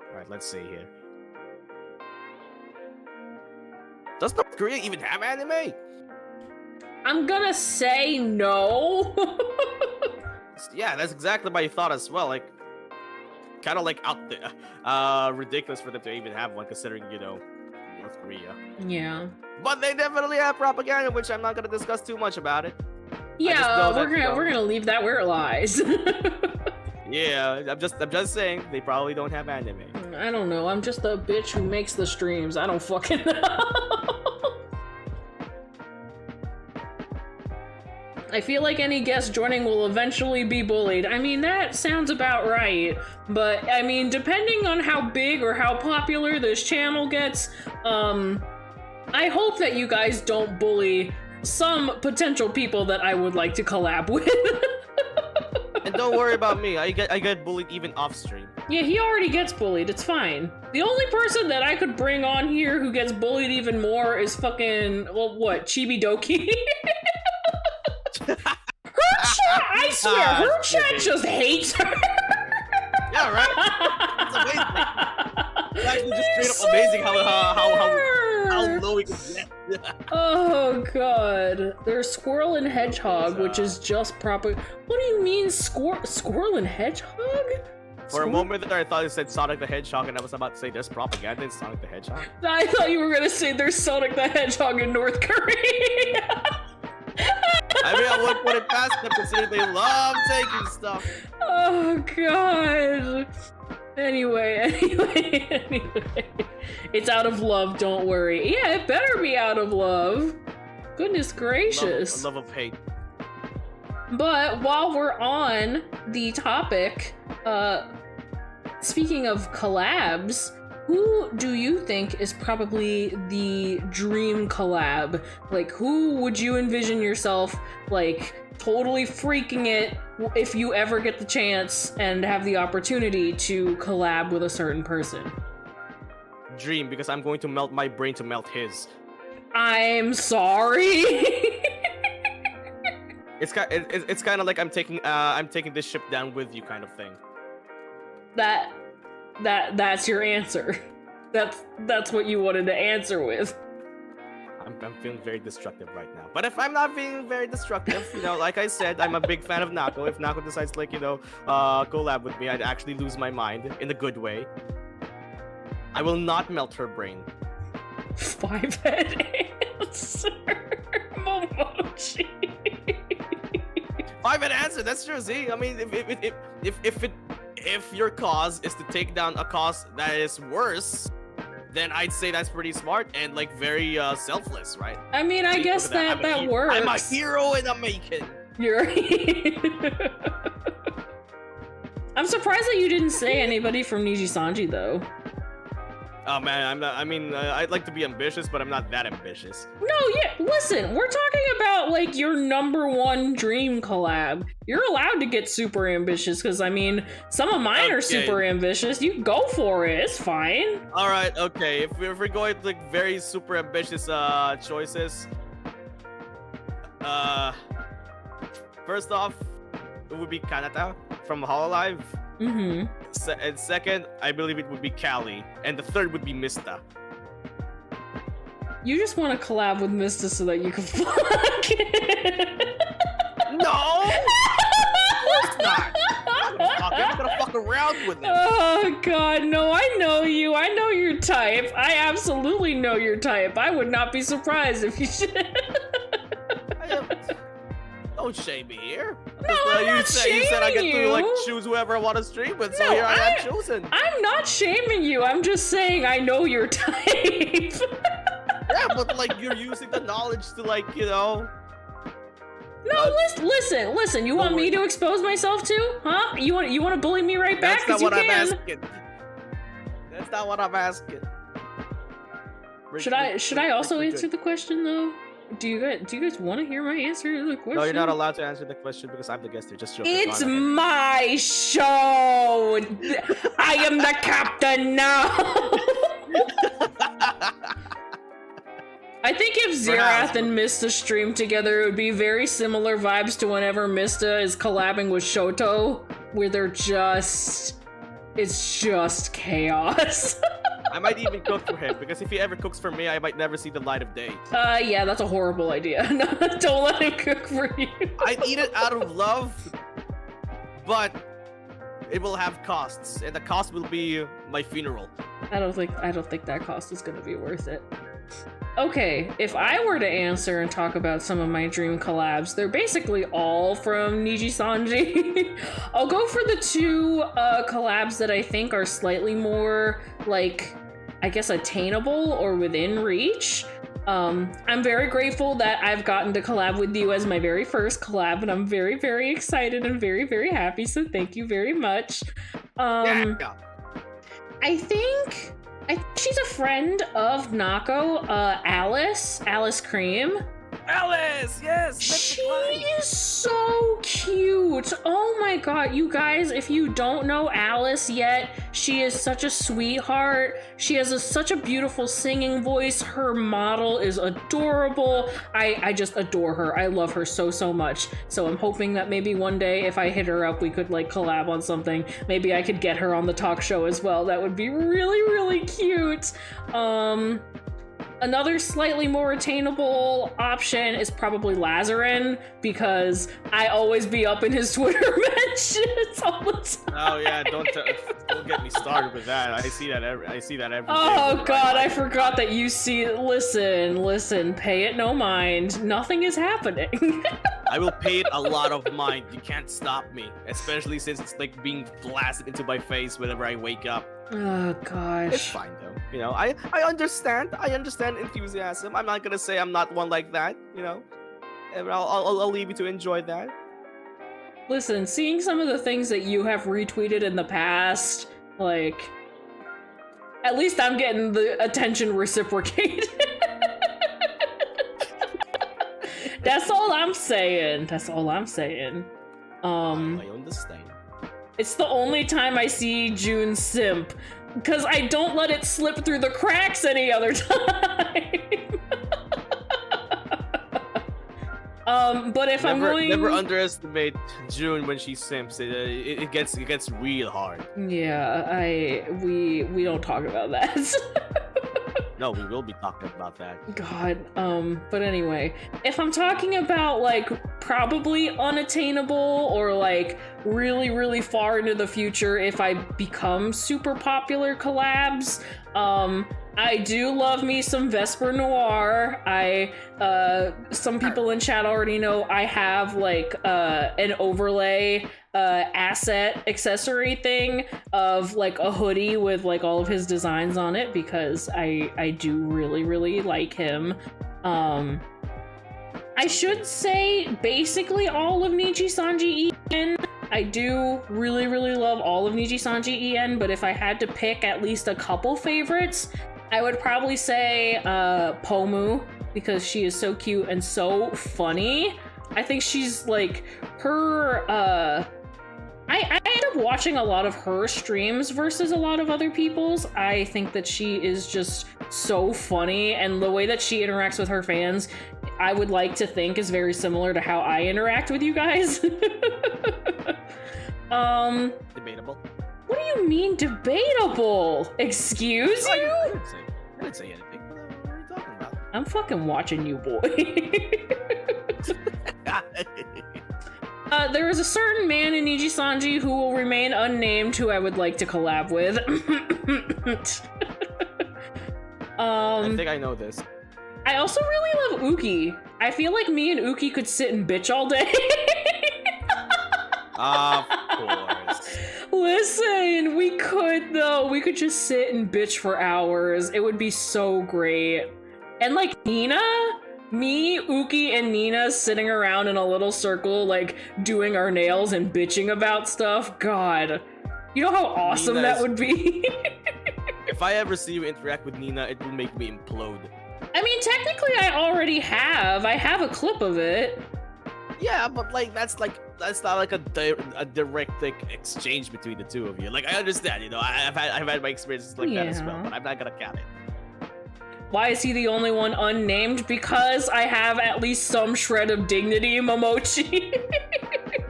Alright, let's see here. Does North Korea even have anime? I'm gonna say no. Yeah, that's exactly my thought as well. Like, kind of like out there, ridiculous for them to even have one, considering, you know, North Korea. Yeah. But they definitely have propaganda, which I'm not gonna discuss too much about it. Yeah, we're gonna leave that where it lies. Yeah, I'm just saying they probably don't have anime. I don't know. I'm just the bitch who makes the streams. I don't fucking know. I feel like any guest joining will eventually be bullied. I mean, that sounds about right. But, I mean, depending on how big or how popular this channel gets, I hope that you guys don't bully some potential people that I would like to collab with. And don't worry about me. I get bullied even off stream. Yeah, he already gets bullied. It's fine. The only person that I could bring on here who gets bullied even more is fucking, well, what, Chibi Doki? Her chat, I swear, her chat just hates her. Yeah, right? It's amazing. It's actually just straight up amazing how low we can get. Oh god. There's Squirrel and Hedgehog, which is just proper. What do you mean Squirrel and Hedgehog? For a moment there, I thought it said Sonic the Hedgehog, and I was about to say there's propaganda in Sonic the Hedgehog. I thought you were gonna say there's Sonic the Hedgehog in North Korea. I mean, I wouldn't put it past them, considering they love taking stuff. Oh god. Anyway. It's out of love, don't worry. Yeah, it better be out of love. Goodness gracious. Love of hate. But while we're on the topic, speaking of collabs, who do you think is probably the dream collab? Like, who would you envision yourself, like, totally freaking it if you ever get the chance and have the opportunity to collab with a certain person? Dream, because I'm going to melt my brain to melt his. I'm sorry. It's kind of like I'm taking this ship down with you kind of thing. That's your answer. That's what you wanted to answer with. I'm feeling very destructive right now. But if I'm not feeling very destructive, you know, like I said, I'm a big fan of Nako. If Nako decides, like, you know, collab with me, I'd actually lose my mind in a good way. I will not melt her brain. 5-head answer. Momochi. 5-head answer, that's true. See, I mean, if your cause is to take down a cause that is worse, then I'd say that's pretty smart and, like, very selfless, right? I mean, I guess that works. I'm a hero in the making. You're I'm surprised that you didn't say anybody from Niji Sanji, though. Oh man, I'm not. I mean, I'd like to be ambitious, but I'm not that ambitious. No, yeah. Listen, we're talking about, like, your #1 dream collab. You're allowed to get super ambitious, because I mean, some of mine are super ambitious. You go for it. It's fine. All right. Okay. If we're going to, like, very super ambitious choices, first off, it would be Kanata from Hololive. Mm-hmm. And second, I believe it would be Callie. And the third would be Mista. You just want to collab with Mista so that you can fuck. No! Of course not! I'm gonna fuck around with him. Oh god, no, I know you. I know your type. I absolutely know your type. I would not be surprised if you should. Don't shame me here. No, I'm not shaming you said I get you. to, like, choose whoever I want to stream with, so No, here I am chosen. I'm not shaming you. I'm just saying I know your type. Yeah, but, like, you're using the knowledge to, like, you know. No, listen. You want me to expose myself to? Huh? You want to bully me right back? That's not what I'm asking. That's not what I'm asking. Should I also answer the question though? Do you guys want to hear my answer to the question? No, you're not allowed to answer the question because I'm the guest here. Just joking. It's my show. I am the captain now. I think if Zerath and Mista stream together, it would be very similar vibes to whenever Mista is collabing with Shoto, where it's just chaos. I might even cook for him, because if he ever cooks for me, I might never see the light of day. Yeah, that's a horrible idea. No, don't let him cook for you. I'd eat it out of love, but it will have costs, and the cost will be my funeral. I don't think that cost is gonna be worth it. Okay, if I were to answer and talk about some of my dream collabs, they're basically all from Niji Sanji. I'll go for the two collabs that I think are slightly more, like, I guess, attainable or within reach. I'm very grateful that I've gotten to collab with you as my very first collab, and I'm very, very excited and very, very happy, so thank you very much. I think she's a friend of Nako, Alice Cream. Alice, yes! She is so cute. Oh my god, you guys, if you don't know Alice yet, she is such a sweetheart. She has such a beautiful singing voice. Her model is adorable. I just adore her. I love her so, so much. So I'm hoping that maybe one day if I hit her up, we could, like, collab on something. Maybe I could get her on the talk show as well. That would be really, really cute. Another slightly more attainable option is probably Lazarin, because I always be up in his Twitter mentions all the time. Oh yeah, don't get me started with that. I see that every day. Oh god, I forgot that you see it. Listen, pay it no mind. Nothing is happening. I will pay it a lot of mind. You can't stop me, especially since it's, like, being blasted into my face whenever I wake up. Oh gosh. It's fine though. You know, I understand enthusiasm. I'm not gonna say I'm not one like that. You know, and I'll leave you to enjoy that. Listen, seeing some of the things that you have retweeted in the past, like, at least I'm getting the attention reciprocated. That's all I'm saying. That's all I'm saying. I understand. It's the only time I see June simp, because I don't let it slip through the cracks any other time. But if I'm going, never underestimate June when she simps. It gets real hard. Yeah, we don't talk about that. No, we will be talking about that. God, but anyway, if I'm talking about like probably unattainable or like really, really far into the future, if I become super popular collabs, I do love me some Vesper Noir. Some people in chat already know I have like an overlay asset accessory thing of like a hoodie with like all of his designs on it because I do really, really like him. I should say basically all of Niji Sanji En. I do really, really love all of Niji Sanji En, but if I had to pick at least a couple favorites, I would probably say Pomu, because she is so cute and so funny. I think she's like her I end up watching a lot of her streams versus a lot of other people's. I think that she is just so funny, and the way that she interacts with her fans, I would like to think is very similar to how I interact with you guys. Debatable. What do you mean debatable? Excuse you? I didn't say anything. What are you talking about? I'm fucking watching you, boy. There is a certain man in Niji Sanji who will remain unnamed who I would like to collab with. I think I know this. I also really love Uki. I feel like me and Uki could sit and bitch all day. Of course. Listen, we could though. We could just sit and bitch for hours. It would be so great. And like Nina, me, Uki, and Nina sitting around in a little circle, like doing our nails and bitching about stuff. God, you know how awesome that would be? If I ever see you interact with Nina, it will make me implode. I mean, technically I already have. I have a clip of it. Yeah, but like that's not like a direct like exchange between the two of you. Like I understand, you know, I've had my experiences like that as well, but I'm not gonna count it. Why is he the only one unnamed? Because I have at least some shred of dignity, Momochi.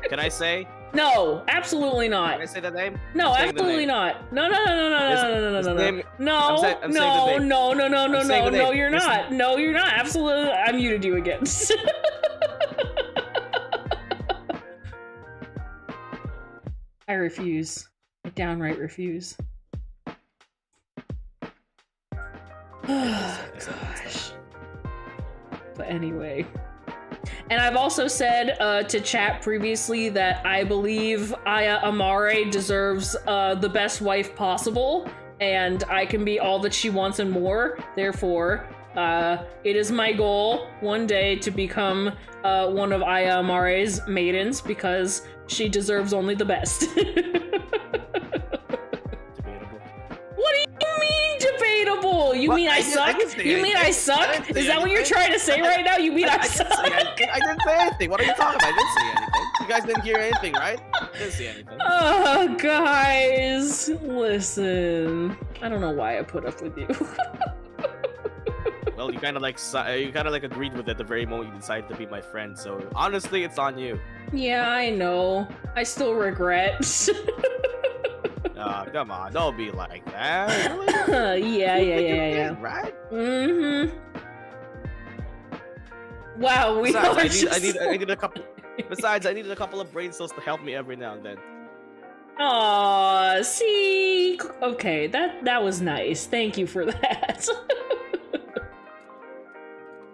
Can I say? No, absolutely not. Can I say the name? No, absolutely not. No, you're not. No, you're not. Absolutely. I muted you again. I refuse. I downright refuse. Gosh. But anyway. And I've also said to chat previously that I believe Aya Amare deserves the best wife possible, and I can be all that she wants and more. Therefore, it is my goal one day to become one of Aya Amare's maidens because she deserves only the best. What do you mean debatable? You mean I suck? You mean I suck? Is that what you're trying to say right now? You mean I suck? I didn't say anything. What are you talking about? I didn't say anything. You guys didn't hear anything, right? I didn't say anything. Oh, guys, listen. I don't know why I put up with you. Well, you kind of like agreed with it the very moment you decided to be my friend. So honestly, it's on you. Yeah, I know. I still regret. Come on, don't be like that. Really? Yeah. Right? Mm-hmm. Wow, Besides, I need a couple. Besides, I needed a couple of brain cells to help me every now and then. Aw, see? Okay, that was nice. Thank you for that.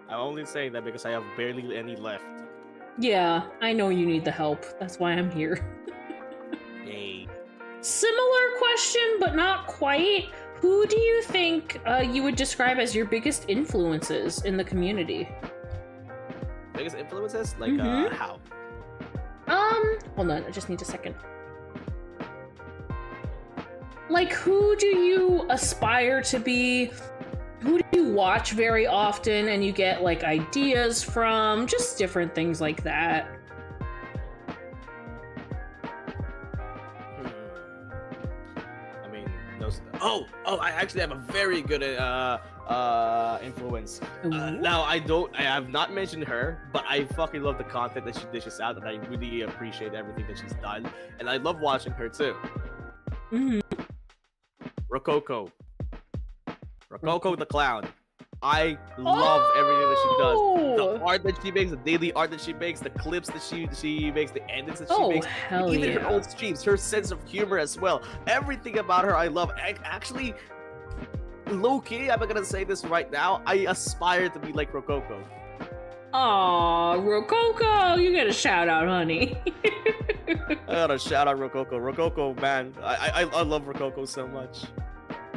I'm only saying that because I have barely any left. Yeah, I know you need the help. That's why I'm here. Hey. Similar question, but not quite. Who do you think you would describe as your biggest influences in the community? Biggest influences? Like, how? Hold on, I just need a second. Like, who do you aspire to be? Who do you watch very often and you get, like, ideas from? Just different things like that. I mean, those... Oh, I actually have a very good influence. Now, I have not mentioned her, but I fucking love the content that she dishes out, and I really appreciate everything that she's done. And I love watching her, too. Rococo the clown. I love everything that she does. The art that she makes, the daily art that she makes, the clips that she makes, the edits that she makes, even her old streams, her sense of humor as well. Everything about her I love. Actually, low-key, I'm gonna say this right now, I aspire to be like Rococo. Aw, Rococo, you get a shout out, honey. I gotta shout out Rococo. Rococo, man, I love Rococo so much.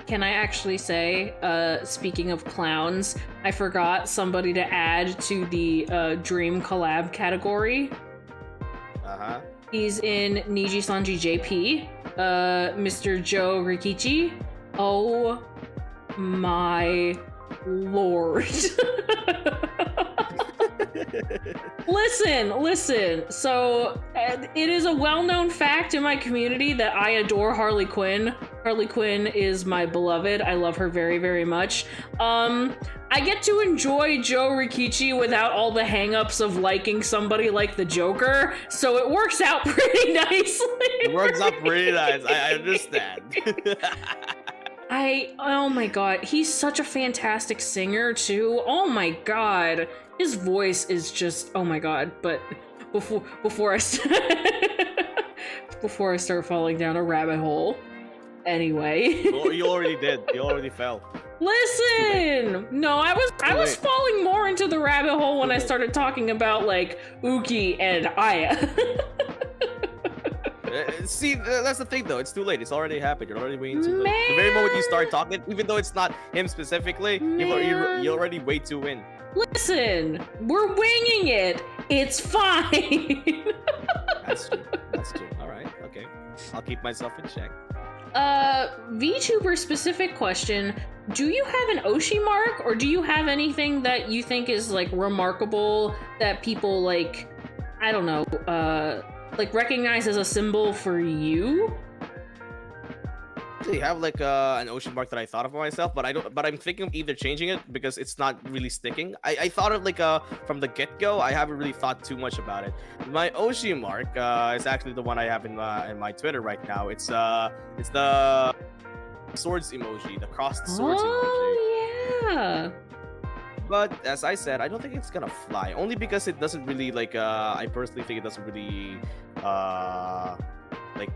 Can I actually say, speaking of clowns, I forgot somebody to add to the Dream Collab category. He's in Niji Sanji JP, Mr. Joe Rikichi. Oh my lord. Listen. So, it is a well-known fact in my community that I adore Harley Quinn. Harley Quinn is my beloved. I love her very, very much. I get to enjoy Joe Rikichi without all the hang-ups of liking somebody like the Joker, so it works out pretty nicely. It works out pretty nice. I understand. Oh my god, he's such a fantastic singer too. Oh my god, his voice is just, oh my god. But before I start falling down a rabbit hole, anyway. Well, you already did. You already fell. Listen, no, I was falling more into the rabbit hole when I started talking about like Uki and Aya. See, that's the thing though. It's too late. It's already happened. You're already waiting too late. The very moment you start talking, even though it's not him specifically, you're already way too in. Listen, we're winging it. It's fine. That's true. That's true. All right. Okay. I'll keep myself in check. VTuber specific question. Do you have an Oshi mark, or do you have anything that you think is like remarkable that people like, I don't know, like recognize as a symbol for you? I have like an ocean mark that I thought of for myself, but I'm thinking of either changing it because it's not really sticking. I thought of like from the get-go. I haven't really thought too much about it. My ocean mark is actually the one I have in my Twitter right now. It's the swords emoji, the crossed swords emoji. Oh yeah. But as I said, I don't think it's gonna fly. Only because it doesn't really like. I personally think it doesn't really like.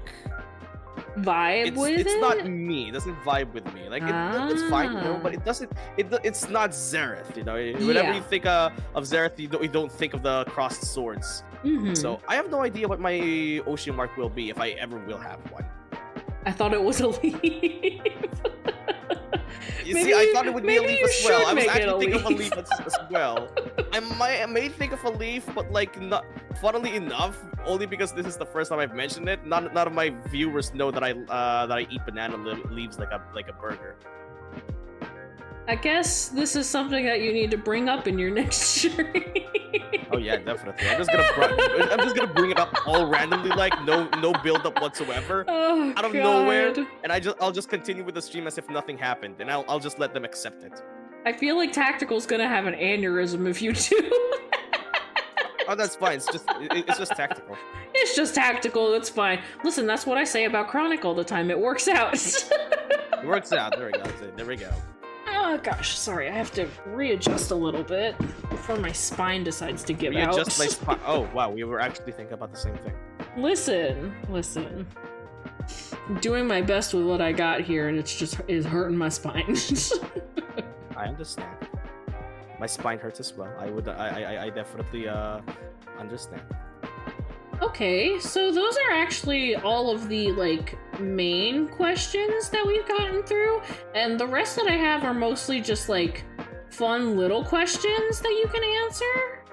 Vibe with it? It's not me. It doesn't vibe with me. Like it's fine, you know, but it doesn't. It's not Zerath, you know. Whenever you think of Zerath, you don't think of the crossed swords. So I have no idea what my ocean mark will be if I ever will have one. I thought it was a leaf. I thought it would be a leaf as well. I was actually thinking of a leaf as well. I may think of a leaf, but like not. Funnily enough, only because this is the first time I've mentioned it, none of my viewers know that I eat banana leaves like a burger. I guess this is something that you need to bring up in your next stream. Oh yeah, definitely. I'm just gonna bring it up all randomly, like no build up whatsoever, out of nowhere, and I'll just continue with the stream as if nothing happened, and I'll just let them accept it. I feel like Tactical's gonna have an aneurysm if you do. Oh, that's fine. It's just tactical. It's just tactical. That's fine. Listen, that's what I say about Chronic all the time. It works out. It works out. There we go. There we go. Oh gosh, sorry. I have to readjust a little bit before my spine decides to give out. Readjust my spine. Oh wow, we were actually thinking about the same thing. Listen. I'm doing my best with what I got here, and it's hurting my spine. I understand. My spine hurts as well. I definitely understand. Okay, so those are actually all of the, like, main questions that we've gotten through, and the rest that I have are mostly just, like, fun little questions that you can answer.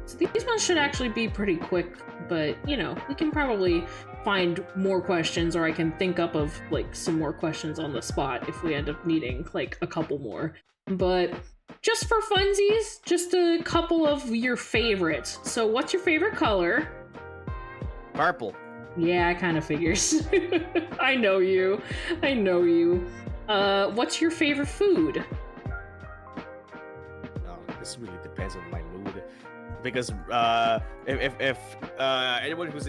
So these ones should actually be pretty quick, but, you know, we can probably find more questions, or I can think up of, like, some more questions on the spot if we end up needing, like, a couple more. But just for funsies, just a couple of your favorites. So what's your favorite color? Purple. Yeah, I kind of figures. I know you. I know you. What's your favorite food? Oh, this really depends on my mood. Because if anyone who's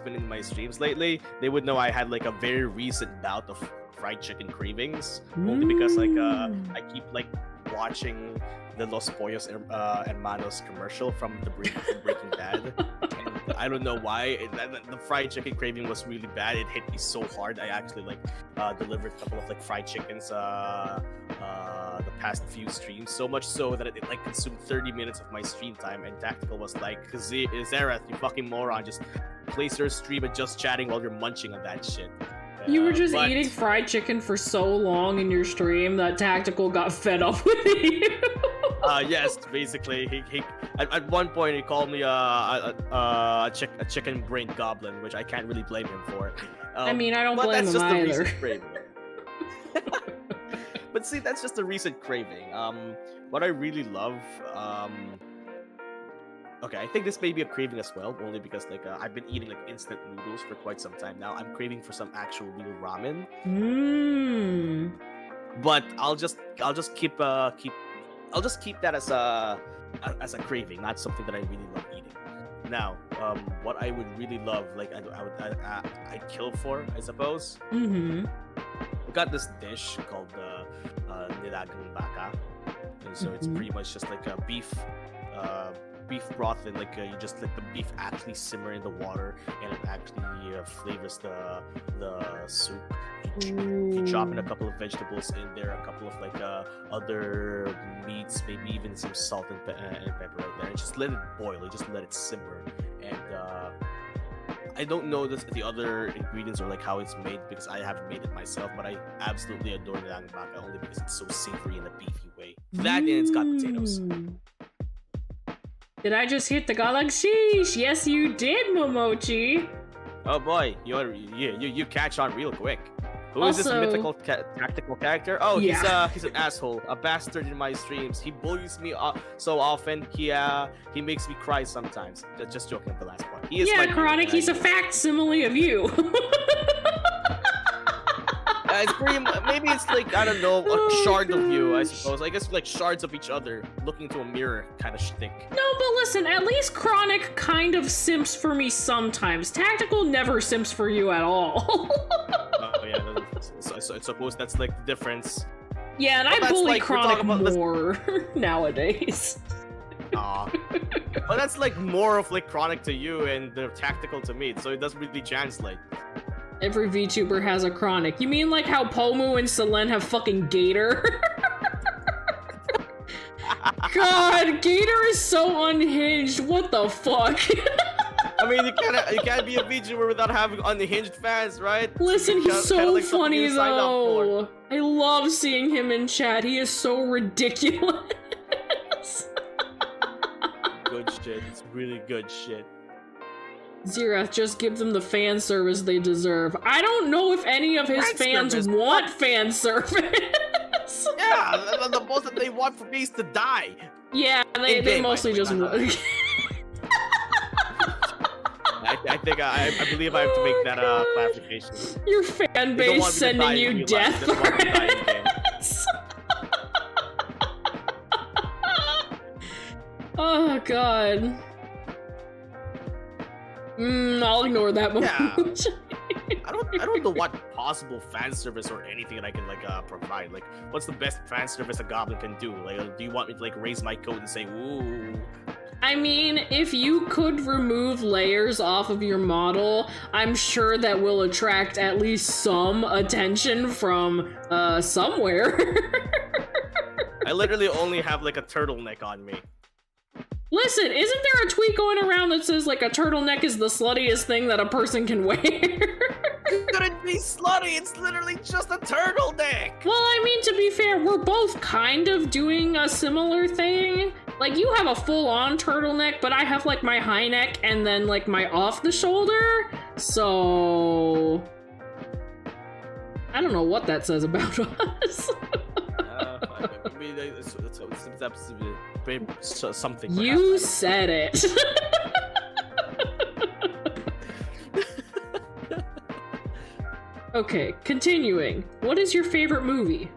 been in my streams lately, they would know I had like a very recent bout of fried chicken cravings. Only because like I keep like watching the Los Pollos Hermanos commercial from Breaking Bad. And I don't know why the fried chicken craving was really bad. It hit me so hard. I actually like delivered a couple of like fried chickens the past few streams, so much so that it like consumed 30 minutes of my stream time, and Tactical was like, Zerath, you fucking moron, just place your stream and just chatting while you're munching on that shit. You were just eating fried chicken for so long in your stream that Tactical got fed up with you. Yes, basically, he at one point he called me a chicken brain goblin, which I can't really blame him for. I mean, I don't blame him either. But see, that's just a recent craving. What I really love, okay, I think this may be a craving as well, only because like I've been eating like instant noodles for quite some time now. I'm craving for some actual real ramen. But I'll just keep that as a craving, not something that I really love eating. Now, what I would really love, like I'd kill for, I suppose. Mm-hmm. We got this dish called nilagang baka, and so it's pretty much just like a beef broth, and like you just let the beef actually simmer in the water, and it actually flavors the soup. You chop in a couple of vegetables in there, a couple of like other meats, maybe even some salt and pepper right there, and just let it boil. You just let it simmer, and I don't know the other ingredients or like how it's made because I haven't made it myself, but I absolutely adore nilagang baka only because it's so savory in a beefy way. That and it's got potatoes. Did I just hit the galaxies? Yes, you did, Momochi. Oh boy, you catch on real quick. Who is this mythical tactical character? Oh, yeah. He's an asshole, a bastard in my streams. He bullies me so often. He makes me cry sometimes. Just joking at the last part. He is Chronic. He's a facsimile of you. It's pretty, maybe it's like, I don't know, a shard of you, I suppose. I guess like shards of each other, looking into a mirror kind of shtick. No, but listen, at least Chronic kind of simps for me sometimes. Tactical never simps for you at all. Oh yeah, so I suppose that's like the difference. Yeah, and I bully Chronic more nowadays. Aw. But that's like more of like Chronic to you and the Tactical to me, so it doesn't really translate. Every VTuber has a Chronic. You mean like how Pomu and Selen have fucking Gator? God, Gator is so unhinged. What the fuck? I mean, you can't be a VTuber without having unhinged fans, right? Listen, he's so like funny though. I love seeing him in chat. He is so ridiculous. Good shit. It's really good shit. Zerath, just give them the fan service they deserve. I don't know if any of his fans want fan service. Yeah, the most that they want for me is to die. Yeah, they mostly just want. I believe I have to make that clarification. Your fan base sending you death threats. Oh god. I'll ignore that one. Yeah. I don't know what possible fan service or anything that I can like provide. Like, what's the best fan service a goblin can do? Like, do you want me to like raise my coat and say, "Ooh"? I mean, if you could remove layers off of your model, I'm sure that will attract at least some attention from somewhere. I literally only have like a turtleneck on me. Listen, isn't there a tweet going around that says like a turtleneck is the sluttiest thing that a person can wear? It couldn't be slutty. It's literally just a turtleneck. Well, I mean, to be fair, we're both kind of doing a similar thing. Like, you have a full-on turtleneck, but I have like my high neck and then like my off the shoulder. So I don't know what that says about us. I mean, it's something. You said it. Okay, continuing. What is your favorite movie?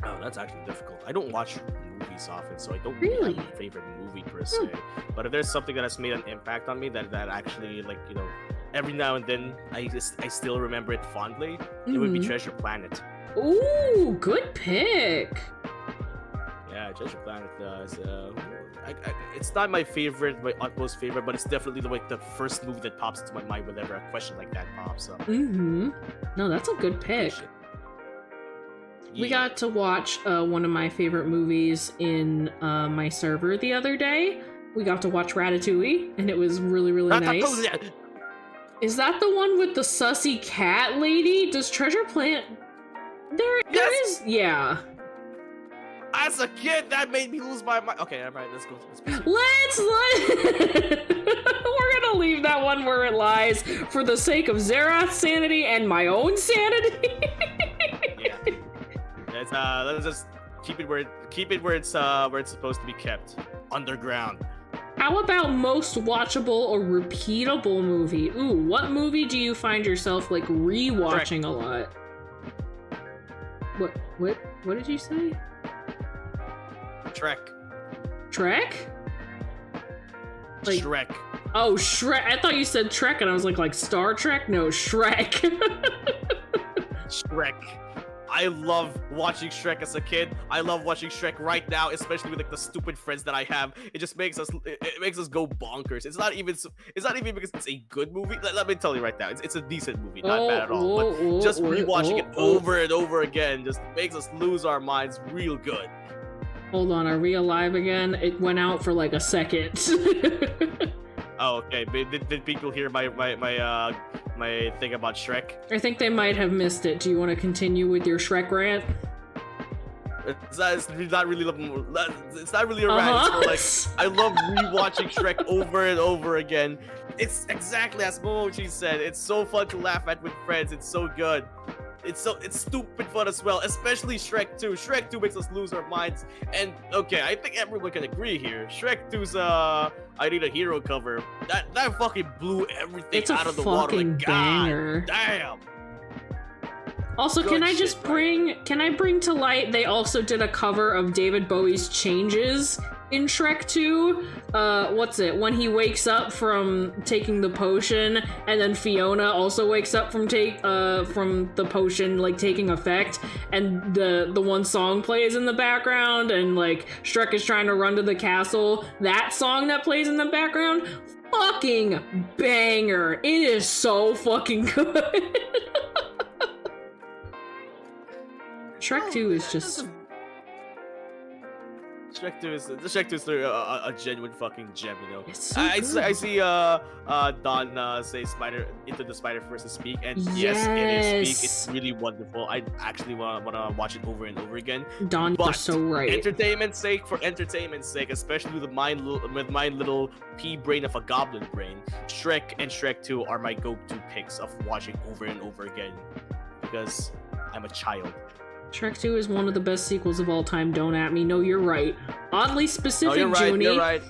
Oh, that's actually difficult. I don't watch movies often, so I don't Really have a favorite movie per se. But if there's something that has made an impact on me that actually, like, you know, every now and then I still remember it fondly, it would be Treasure Planet. Ooh, good pick. Yeah, Treasure Planet is it's not my favorite, my utmost favorite, but it's definitely the first movie that pops into my mind whenever a question like that pops up. No, that's a good pick. We got to watch one of my favorite movies in my server the other day. We got to watch Ratatouille, and it was really, really nice. Is that the one with the sussy cat lady? Does Treasure Planet... There is... Yeah. As a kid, that made me lose my mind. Okay, all right, let's go. We're gonna leave that one where it lies for the sake of Zerath's sanity and my own sanity. Yeah. Let's just keep it where it's supposed to be kept, underground. How about most watchable or repeatable movie? Ooh, what movie do you find yourself like rewatching a lot? What did you say? Shrek. Like, Shrek. Oh, Shrek. I thought you said Trek, and I was like Star Trek? No, Shrek. Shrek. I love watching Shrek as a kid. I love watching Shrek right now, especially with like the stupid friends that I have. It just makes us go bonkers. It's not even because it's a good movie. Let me tell you right now, it's a decent movie, not bad at all. But just rewatching it over and over again just makes us lose our minds real good. Hold on, are we alive again? It went out for like a second. Oh, okay. Did people hear my thing about Shrek? I think they might have missed it. Do you want to continue with your Shrek rant? It's not really a rant. It's more like I love rewatching Shrek over and over again. It's exactly as Emoji said. It's so fun to laugh at with friends. It's so good. It's stupid fun as well, especially Shrek 2. Shrek 2 makes us lose our minds. And okay, I think everyone can agree here. Shrek 2's I Need a Hero cover. That fucking blew everything out of the water. Like, banger. God damn. Also, can I bring to light, they also did a cover of David Bowie's Changes in Shrek 2. When he wakes up from taking the potion, and then Fiona also wakes up from the potion like taking effect, and the one song plays in the background, and like Shrek is trying to run to the castle. That song that plays in the background, fucking banger. It is so fucking good. Shrek 2 is just... Shrek 2 is a genuine fucking gem, you know. It's so I good. see Don say Into the Spider-Verse is Speak, and yes, it is Speak. It's really wonderful. I actually wanna watch it over and over again. Don, you're so right. For entertainment's sake, especially with my little pea brain of a goblin brain, Shrek and Shrek 2 are my go-to picks of watching over and over again because I'm a child. Shrek 2 is one of the best sequels of all time. Don't at me. No, you're right. Oddly specific, Junie. You're right.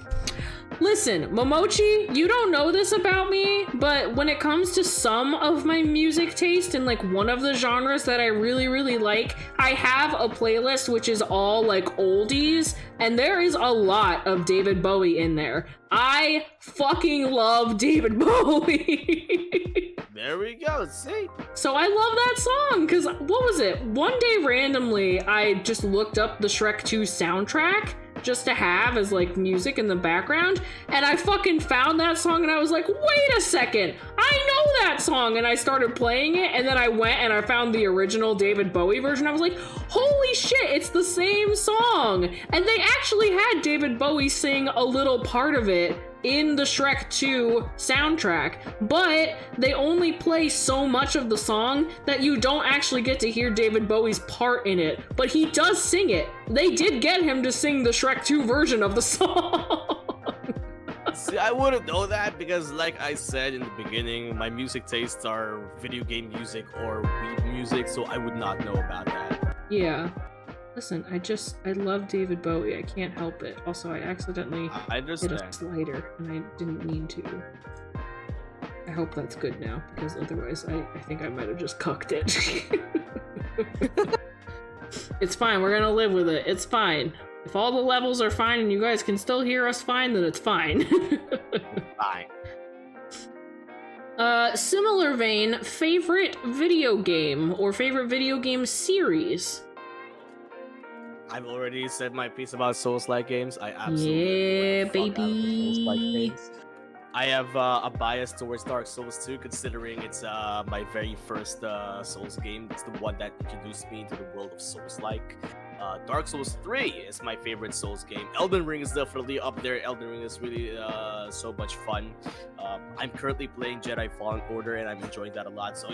Listen, Momochi, you don't know this about me, but when it comes to some of my music taste and like one of the genres that I really, really like, I have a playlist which is all like oldies, and there is a lot of David Bowie in there. I fucking love David Bowie. There we go, see? So I love that song, because what was it? One day randomly, I just looked up the Shrek 2 soundtrack just to have as like music in the background, and I fucking found that song and I was like, wait a second, I I know that song, and I started playing it, and then I went and I found the original David Bowie version. I was like, holy shit, it's the same song. And they actually had David Bowie sing a little part of it in the Shrek 2 soundtrack, but they only play so much of the song that you don't actually get to hear David Bowie's part in it, but he does sing it. They did get him to sing the Shrek 2 version of the song. See, I wouldn't know that because, like I said in the beginning, my music tastes are video game music or weed music, so I would not know about that. Yeah. Listen, I love David Bowie. I can't help it. Also, I accidentally hit a slider, and I didn't mean to. I hope that's good now, because otherwise I think I might have just cucked it. It's fine. We're gonna live with it. It's fine. If all the levels are fine and you guys can still hear us fine, then it's fine. Fine. Similar vein, favorite video game or favorite video game series? I've already said my piece about Souls-like games. I absolutely baby. Souls-like games. I have a bias towards Dark Souls 2, considering it's my very first Souls game. It's the one that introduced me into the world of Souls-like. Dark Souls 3 is my favorite Souls game. Elden Ring is definitely up there. Elden Ring is really so much fun. I'm currently playing Jedi Fallen Order, and I'm enjoying that a lot. So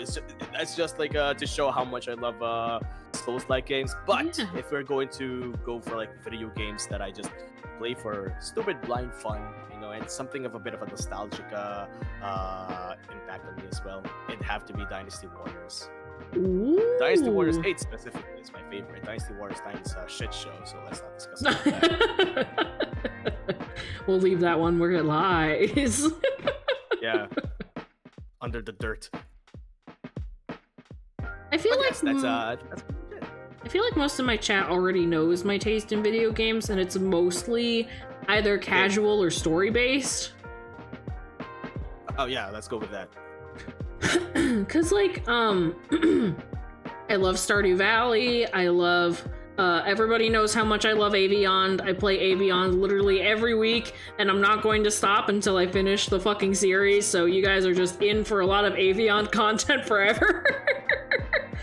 that's just like to show how much I love Souls-like games. But if we're going to go for like video games that I just play for stupid blind fun, you know, and something of a bit of a nostalgic impact on me as well, it'd have to be Dynasty Warriors. Ooh. Dynasty Warriors 8 specifically is my favorite. Dynasty Warriors 9 is a shit show, so let's not discuss that. We'll leave that one where it lies. Yeah. Under the dirt. I feel but like yes, that's it. I feel like most of my chat already knows my taste in video games, and it's mostly either casual or story-based. Oh yeah, let's go with that. Cause like I love Stardew Valley. I love everybody knows how much I love Avion. I play Avion literally every week, and I'm not going to stop until I finish the fucking series, so you guys are just in for a lot of Avion content forever.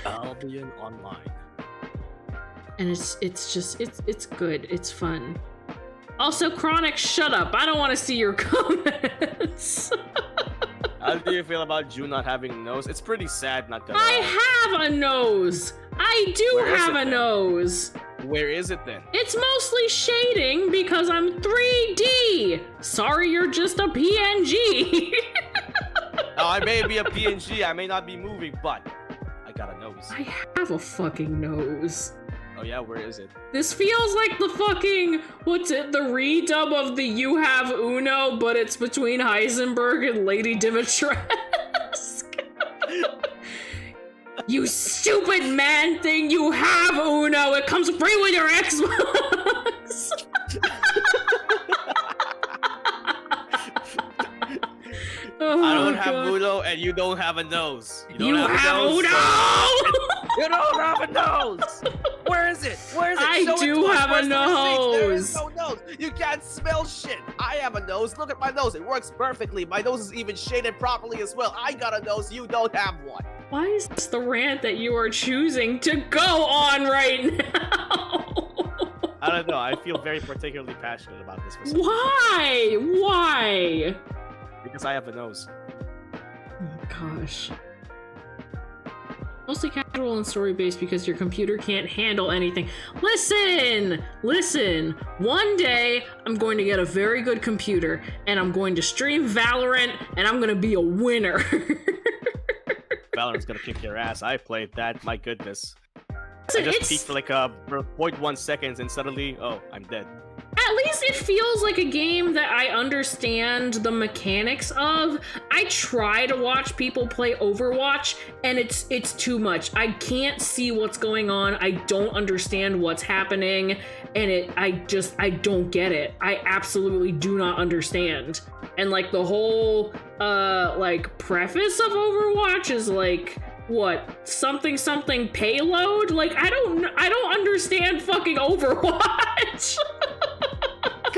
Albion Online. And it's good. It's fun. Also, Chronic, shut up. I don't want to see your comments. How do you feel about June not having a nose? It's pretty sad, not gonna I have a nose. I do have a nose. Where is it then? It's mostly shading because I'm 3D. Sorry, you're just a PNG. Oh, I may be a PNG. I may not be moving, but I got a nose. I have a fucking nose. Oh yeah, where is it? This feels like the fucking, what's it, the redub of the You Have Uno, but it's between Heisenberg and Lady Dimitrescu. You stupid man thing, you have Uno, it comes free with your Xbox! Oh, I don't have Uno and you don't have a nose. You don't have Uno! You don't have a nose! Where is it? Where is it? I do have a nose. There is no nose. You can't smell shit. I have a nose. Look at my nose. It works perfectly. My nose is even shaded properly as well. I got a nose. You don't have one. Why is this the rant that you are choosing to go on right now? I don't know. I feel very particularly passionate about this. For some Why? Why? Because I have a nose. Oh gosh. Mostly casual and story-based because your computer can't handle anything. Listen! Listen! One day, I'm going to get a very good computer, and I'm going to stream Valorant, and I'm gonna be a winner. Valorant's gonna kick your ass. I played that, my goodness. Listen, I just peeked for like 0.1 seconds, and suddenly, oh, I'm dead. At least it feels like a game that I understand the mechanics of. I try to watch people play Overwatch, and it's too much. I can't see what's going on. I don't understand what's happening, and I don't get it. I absolutely do not understand. And like the whole like preface of Overwatch is like, what, something payload? Like I don't understand fucking Overwatch.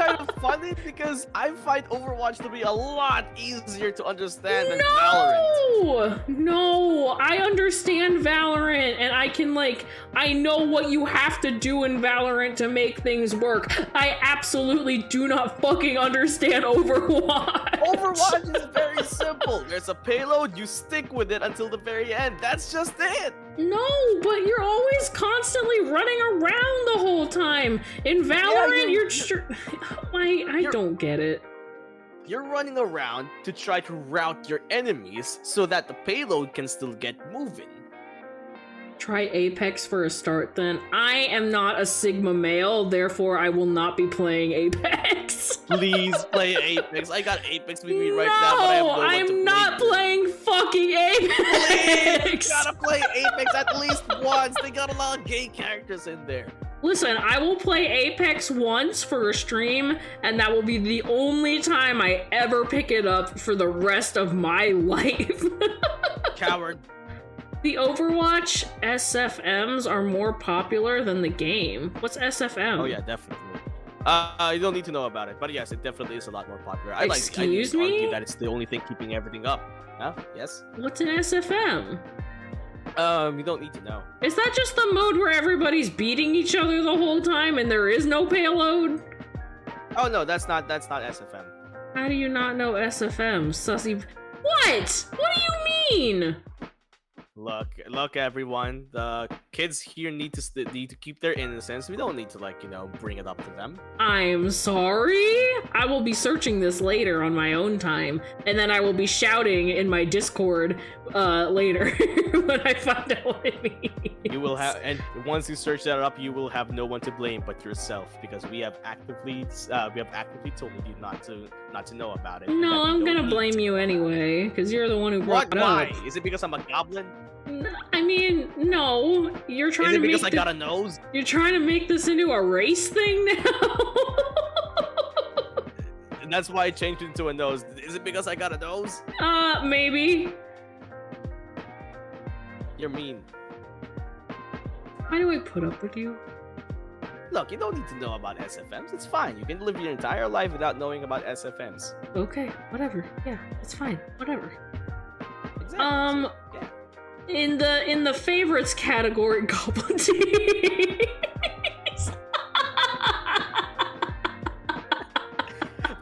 kind of funny because I find Overwatch to be a lot easier to understand than Valorant. No, I understand Valorant, and I know what you have to do in Valorant to make things work. I absolutely do not fucking understand Overwatch. Overwatch is very simple. There's a payload, you stick with it until the very end. That's just it. No, but you're always constantly running around the whole time. In Valorant, I don't get it. You're running around to try to rout your enemies so that the payload can still get moving. Try Apex for a start then. I am not a Sigma male, therefore I will not be playing Apex. Please play Apex. I got Apex with me right now, but I have no one to play. I'm not playing fucking Apex. Please, you gotta play Apex at least once. They got a lot of gay characters in there. Listen, I will play Apex once for a stream, and that will be the only time I ever pick it up for the rest of my life. Coward. The Overwatch SFMs are more popular than the game. What's SFM? Oh yeah, definitely. You don't need to know about it, but yes, it definitely is a lot more popular. Excuse I me? argue that it's the only thing keeping everything up. Huh? Yes? What's an SFM? You don't need to know. Is that just the mode where everybody's beating each other the whole time and there is no payload? Oh no, that's not SFM. How do you not know SFM, sussy? What? What do you mean? Look, everyone. The kids here need to keep their innocence. We don't need to bring it up to them. I'm sorry. I will be searching this later on my own time, and then I will be shouting in my Discord later when I find out what it means. You will have, and once you search that up, you will have no one to blame but yourself, because we have actively told you not to know about it. No, I'm gonna blame you anyway, because you're the one who brought it up. Why? Is it because I'm a goblin? I mean, no. You're trying to make because I got a nose? You're trying to make this into a race thing now? And that's why I changed it into a nose. Is it because I got a nose? Maybe. You're mean. Why do I put up with you? Look, you don't need to know about SFMs. It's fine. You can live your entire life without knowing about SFMs. Okay, whatever. Yeah, it's fine. Whatever. Exactly. So, yeah. In the favorites category, Goblin teams.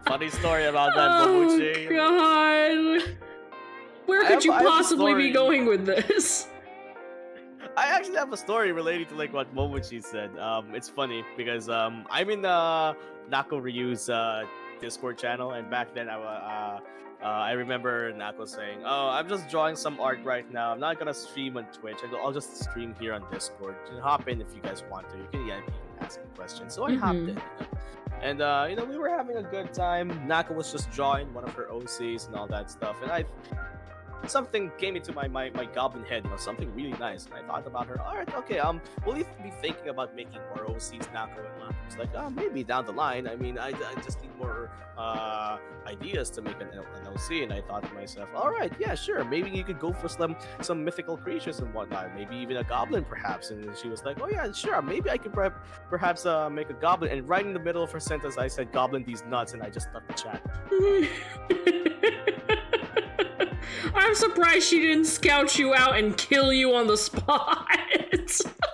Funny story about that, Emoji. Oh God. Where could you possibly be going with this? I actually have a story related to what Momochi said. It's funny because I'm in Nako Ryu's Discord channel, and back then I remember Nako saying, "Oh, I'm just drawing some art right now. I'm not gonna stream on Twitch. I'll just stream here on Discord. You can hop in if you guys want to. You can ask me questions." So I hopped in, and we were having a good time. Nako was just drawing one of her OCs and all that stuff, and something came into my goblin head, something really nice, and I thought about her. All right, okay, will you be thinking about making more OCs, Nako? And Nako was like, maybe down the line. I mean, I just need more ideas to make an OC, and I thought to myself, all right, yeah, sure, maybe you could go for some mythical creatures and whatnot, maybe even a goblin perhaps. And she was like, oh yeah, sure, maybe I could perhaps make a goblin. And right in the middle of her sentence, I said, "Goblin these nuts," and I just left the chat. I'm surprised she didn't scout you out and kill you on the spot.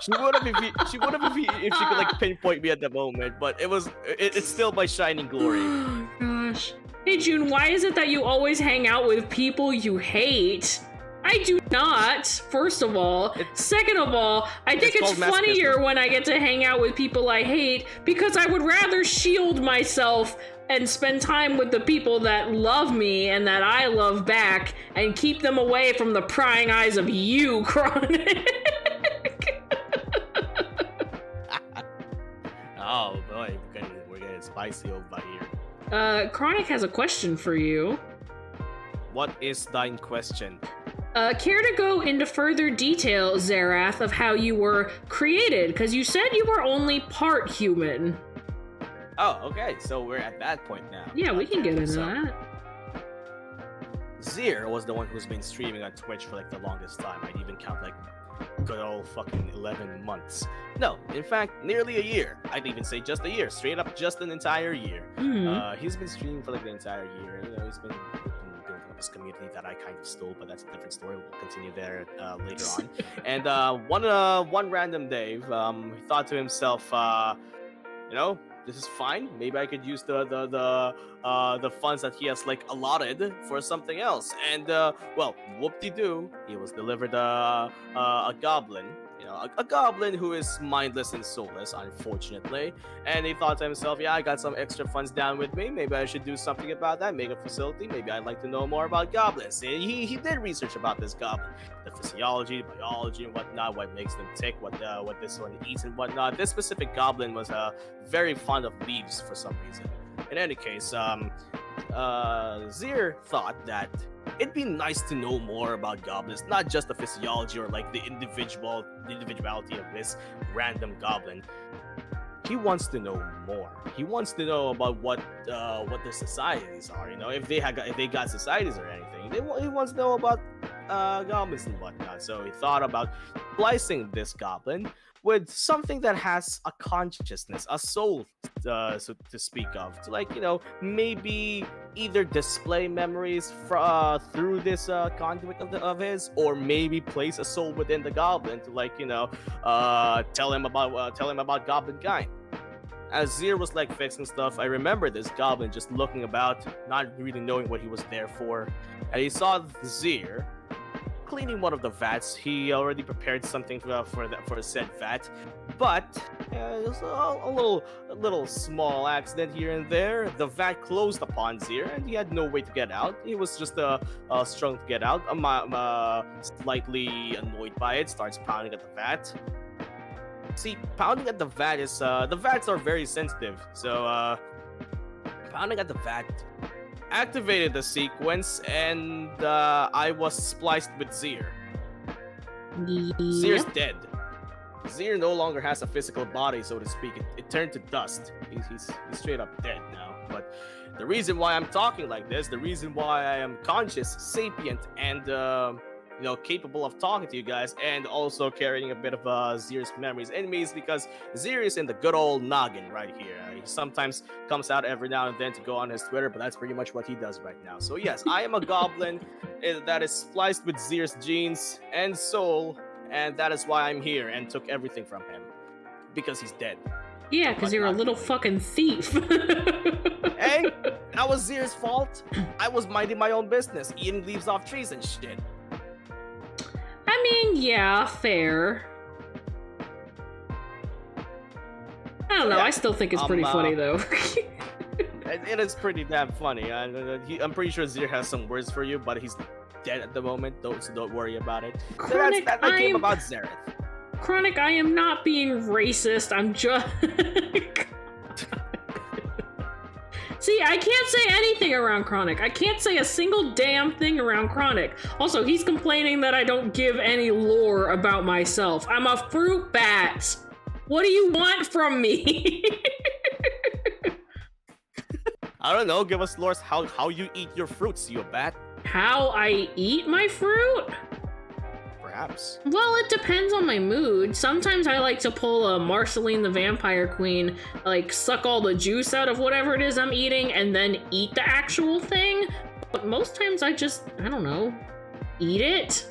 She would have if she could pinpoint me at the moment, but it's still my shining glory. Oh gosh. Hey June, why is it that you always hang out with people you hate? I do not, first of all. Second of all, I think it's funnier when I get to hang out with people I hate, because I would rather shield myself and spend time with the people that love me and that I love back, and keep them away from the prying eyes of you, Chronic. Oh boy, we're getting spicy over here. Chronic has a question for you. What is thine question? Care to go into further detail, Zerath, of how you were created? Because you said you were only part human. Oh, okay, so we're at that point now. Yeah, we can get into that. Zer was the one who's been streaming on Twitch for the longest time. I'd even count good old fucking 11 months. No, in fact, nearly a year. I'd even say just a year. Straight up, just an entire year. He's been streaming for like the entire year. You know, he's been building up his community that I kind of stole, but that's a different story. We'll continue there later on. And one random day, he thought to himself, you know, this is fine. Maybe I could use the funds that he has like allotted for something else. And well, whoop-de-doo, he was delivered a goblin. You know, a goblin who is mindless and soulless, unfortunately. And he thought to himself, yeah, I got some extra funds down with me. Maybe I should do something about that, make a facility. Maybe I'd like to know more about goblins. And he did research about this goblin. The physiology, the biology, and whatnot, what makes them tick, what this one eats and whatnot. This specific goblin was very fond of leaves for some reason. In any case, Zir thought that it'd be nice to know more about goblins, not just the physiology or like the individuality of this random goblin. He wants to know more. He wants to know about what their societies are. You know, if they got societies or anything. He wants to know about goblins and whatnot. So he thought about splicing this goblin with something that has a consciousness, a soul, so to speak of, to like, you know, maybe either display memories through this conduit of his, or maybe place a soul within the goblin to, like, you know, tell him about goblin kind. As Zir was like fixing stuff, I remember this goblin just looking about, not really knowing what he was there for, and he saw Zir cleaning one of the vats. He already prepared something for a said vat, but it was a little small accident here and there. The vat closed upon Zir, and he had no way to get out. He was just strung to get out. Slightly annoyed by it, starts pounding at the vat. See, pounding at the vat is the vats are very sensitive, so pounding at the vat activated the sequence, and I was spliced with Zir. Yep. Zir's dead. Zir no longer has a physical body, so to speak. It turned to dust. He's straight up dead now. But the reason why I'm talking like this, the reason why I am conscious, sapient, and you know, capable of talking to you guys, and also carrying a bit of Zir's memories in me, is because Zir is in the good old noggin right here. He sometimes comes out every now and then to go on his Twitter, but that's pretty much what he does right now. So yes, I am a goblin that is spliced with Zir's genes and soul, and that is why I'm here and took everything from him. Because he's dead. Yeah, because you're a little fucking thief. Hey, that was Zir's fault. I was minding my own business, eating leaves off trees and shit. I mean, yeah, fair. I don't know, Yeah. I still think it's pretty funny, though. It is pretty damn funny. I'm pretty sure Zir has some words for you, but he's dead at the moment, so don't worry about it. Chronic, so that's that game about Zerath. Chronic, I am not being racist, I'm just... See, I can't say anything around Chronic. I can't say a single damn thing around Chronic. Also, he's complaining that I don't give any lore about myself. I'm a fruit bat. What do you want from me? I don't know, give us lore how you eat your fruits, you bat. How I eat my fruit? Perhaps. Well, it depends on my mood. Sometimes I like to pull a Marceline the Vampire Queen, like suck all the juice out of whatever it is I'm eating and then eat the actual thing. But most times I just, I don't know, eat it.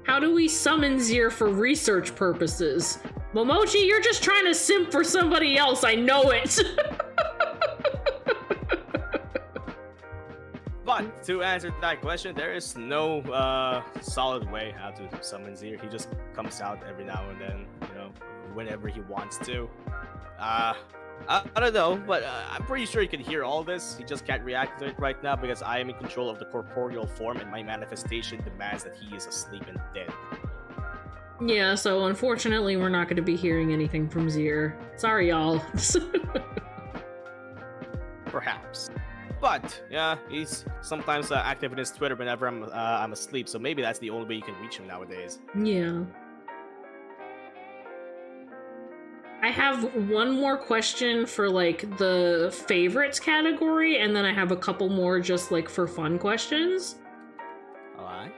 How do we summon Zir for research purposes? Momochi, you're just trying to simp for somebody else, I know it! But to answer that question, there is no solid way how to summon Zir. He just comes out every now and then, you know, whenever he wants to. I don't know, but I'm pretty sure he can hear all this. He just can't react to it right now because I am in control of the corporeal form, and my manifestation demands that he is asleep and dead. Yeah, so unfortunately we're not going to be hearing anything from Zir. Sorry, y'all. Perhaps. But yeah, he's sometimes active in his Twitter whenever I'm asleep, so maybe that's the only way you can reach him nowadays. Yeah. I have one more question for like the favorites category, and then I have a couple more just like for fun questions. Alright.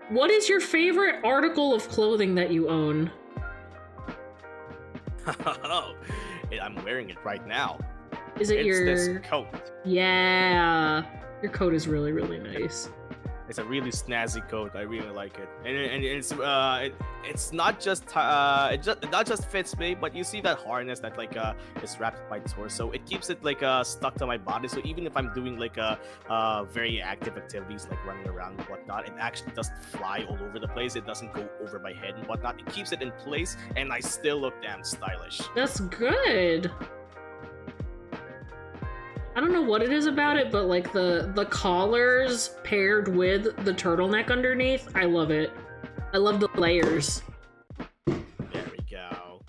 What is your favorite article of clothing that you own? Oh, I'm wearing it right now. Is it It's this coat. Yeah. Your coat is really, really nice. It's a really snazzy coat. I really like it, and it's not just it not just fits me, but you see that harness that like is wrapped at my torso. It keeps it like stuck to my body. So even if I'm doing like very active activities like running around and whatnot, it actually doesn't fly all over the place. It doesn't go over my head and whatnot. It keeps it in place, and I still look damn stylish. That's good. I don't know what it is about it, but like the collars paired with the turtleneck underneath, I love it. I love the layers. There we go.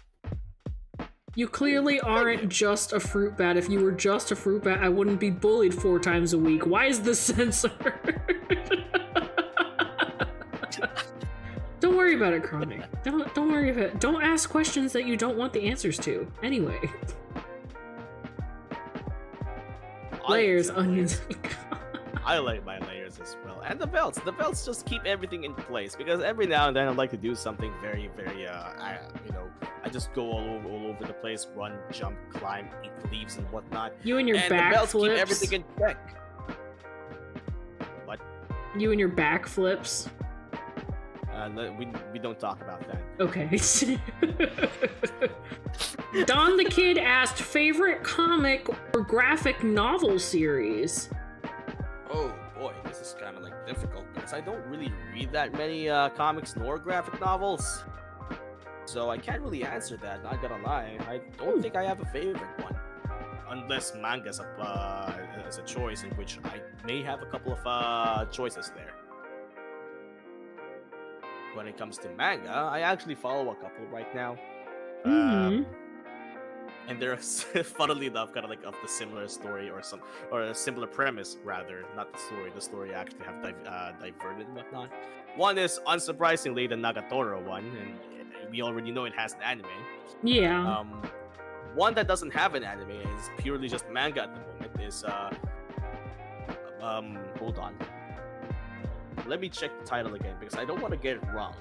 You clearly aren't just a fruit bat. If you were just a fruit bat, I wouldn't be bullied 4 times a week. Why is this censored? Don't worry about it, Chronic. Don't worry about it. Don't ask questions that you don't want the answers to. Anyway. Layers, onions. I like my layers as well, and the belts. The belts just keep everything in place because every now and then I like to do something very, I just go all over the place, run, jump, climb, eat leaves and whatnot. You and your and back the belts flips. keep everything in check. What? You and your back flips. We don't talk about that. Okay. Don the Kid asked favorite comic or graphic novel series. Oh boy, this is kind of like difficult because I don't really read that many comics nor graphic novels, so I can't really answer that. Not gonna lie, I don't think I have a favorite one, unless manga's as a choice, in which I may have a couple of choices there. When it comes to manga, I actually follow a couple right now. And they're funnily enough kind of like of the similar story or a similar premise rather, not the story. The story actually have diverted and whatnot. One is unsurprisingly the Nagatoro one, and we already know it has an anime. Yeah. One that doesn't have an anime is purely just manga at the moment is hold on. Let me check the title again because I don't want to get it wrong.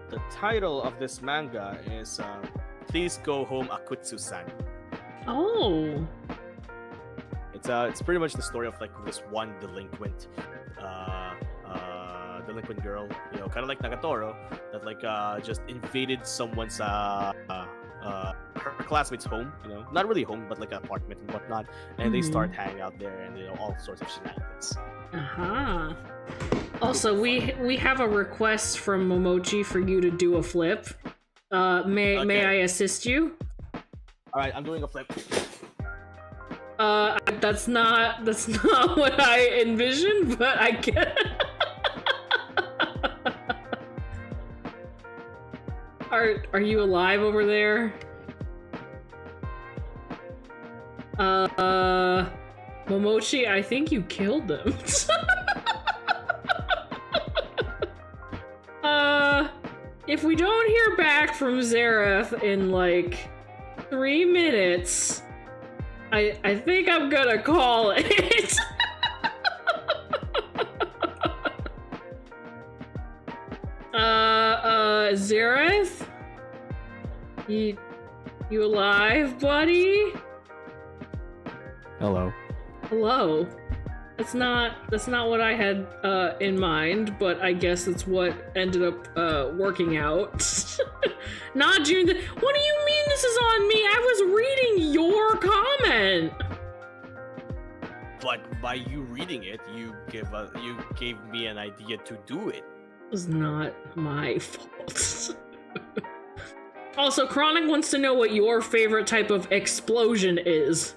The title of this manga is Please Go Home Akutsu-san. Oh. It's pretty much the story of like this one delinquent girl, kind of like Nagatoro, that like just invaded someone's her classmate's home, not really home, but like an apartment and whatnot, and they start hanging out there and all sorts of shenanigans. Uh-huh. Also, we have a request from Momochi for you to do a flip. May I assist you? Alright, I'm doing a flip. That's not what I envisioned, but I get Are you alive over there? Momochi, I think you killed them. If we don't hear back from Zerath in like 3 minutes, I think I'm gonna call it. Zerath? You alive, buddy? Hello. Hello. That's not what I had in mind, but I guess it's what ended up working out. Not June. What do you mean this is on me? I was reading your comment. But by you reading it, you gave me an idea to do it. It was not my fault. Also, Chronic wants to know what your favorite type of explosion is.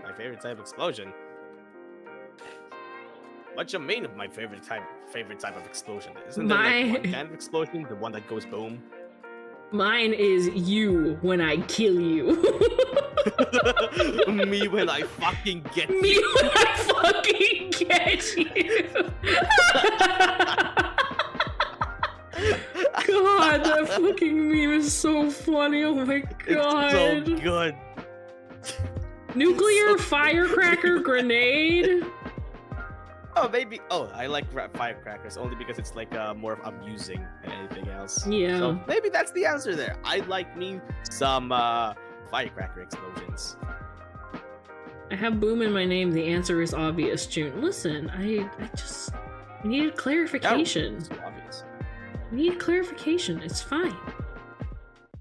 My favorite type of explosion? What you mean of my favorite type of explosion? Isn't there like one kind of explosion? The one that goes boom? Mine is you when I kill you. Me when I fucking get you. Me when I fucking get you. God, that fucking meme is so funny. Oh my god. It's so good. Nuclear firecracker grenade? Oh, maybe. Oh, I like firecrackers only because it's like more amusing than anything else. Yeah. So maybe that's the answer there. I like me some firecracker explosions. I have boom in my name. The answer is obvious, June. Listen, I just needed clarification. So obvious. I need clarification. It's fine.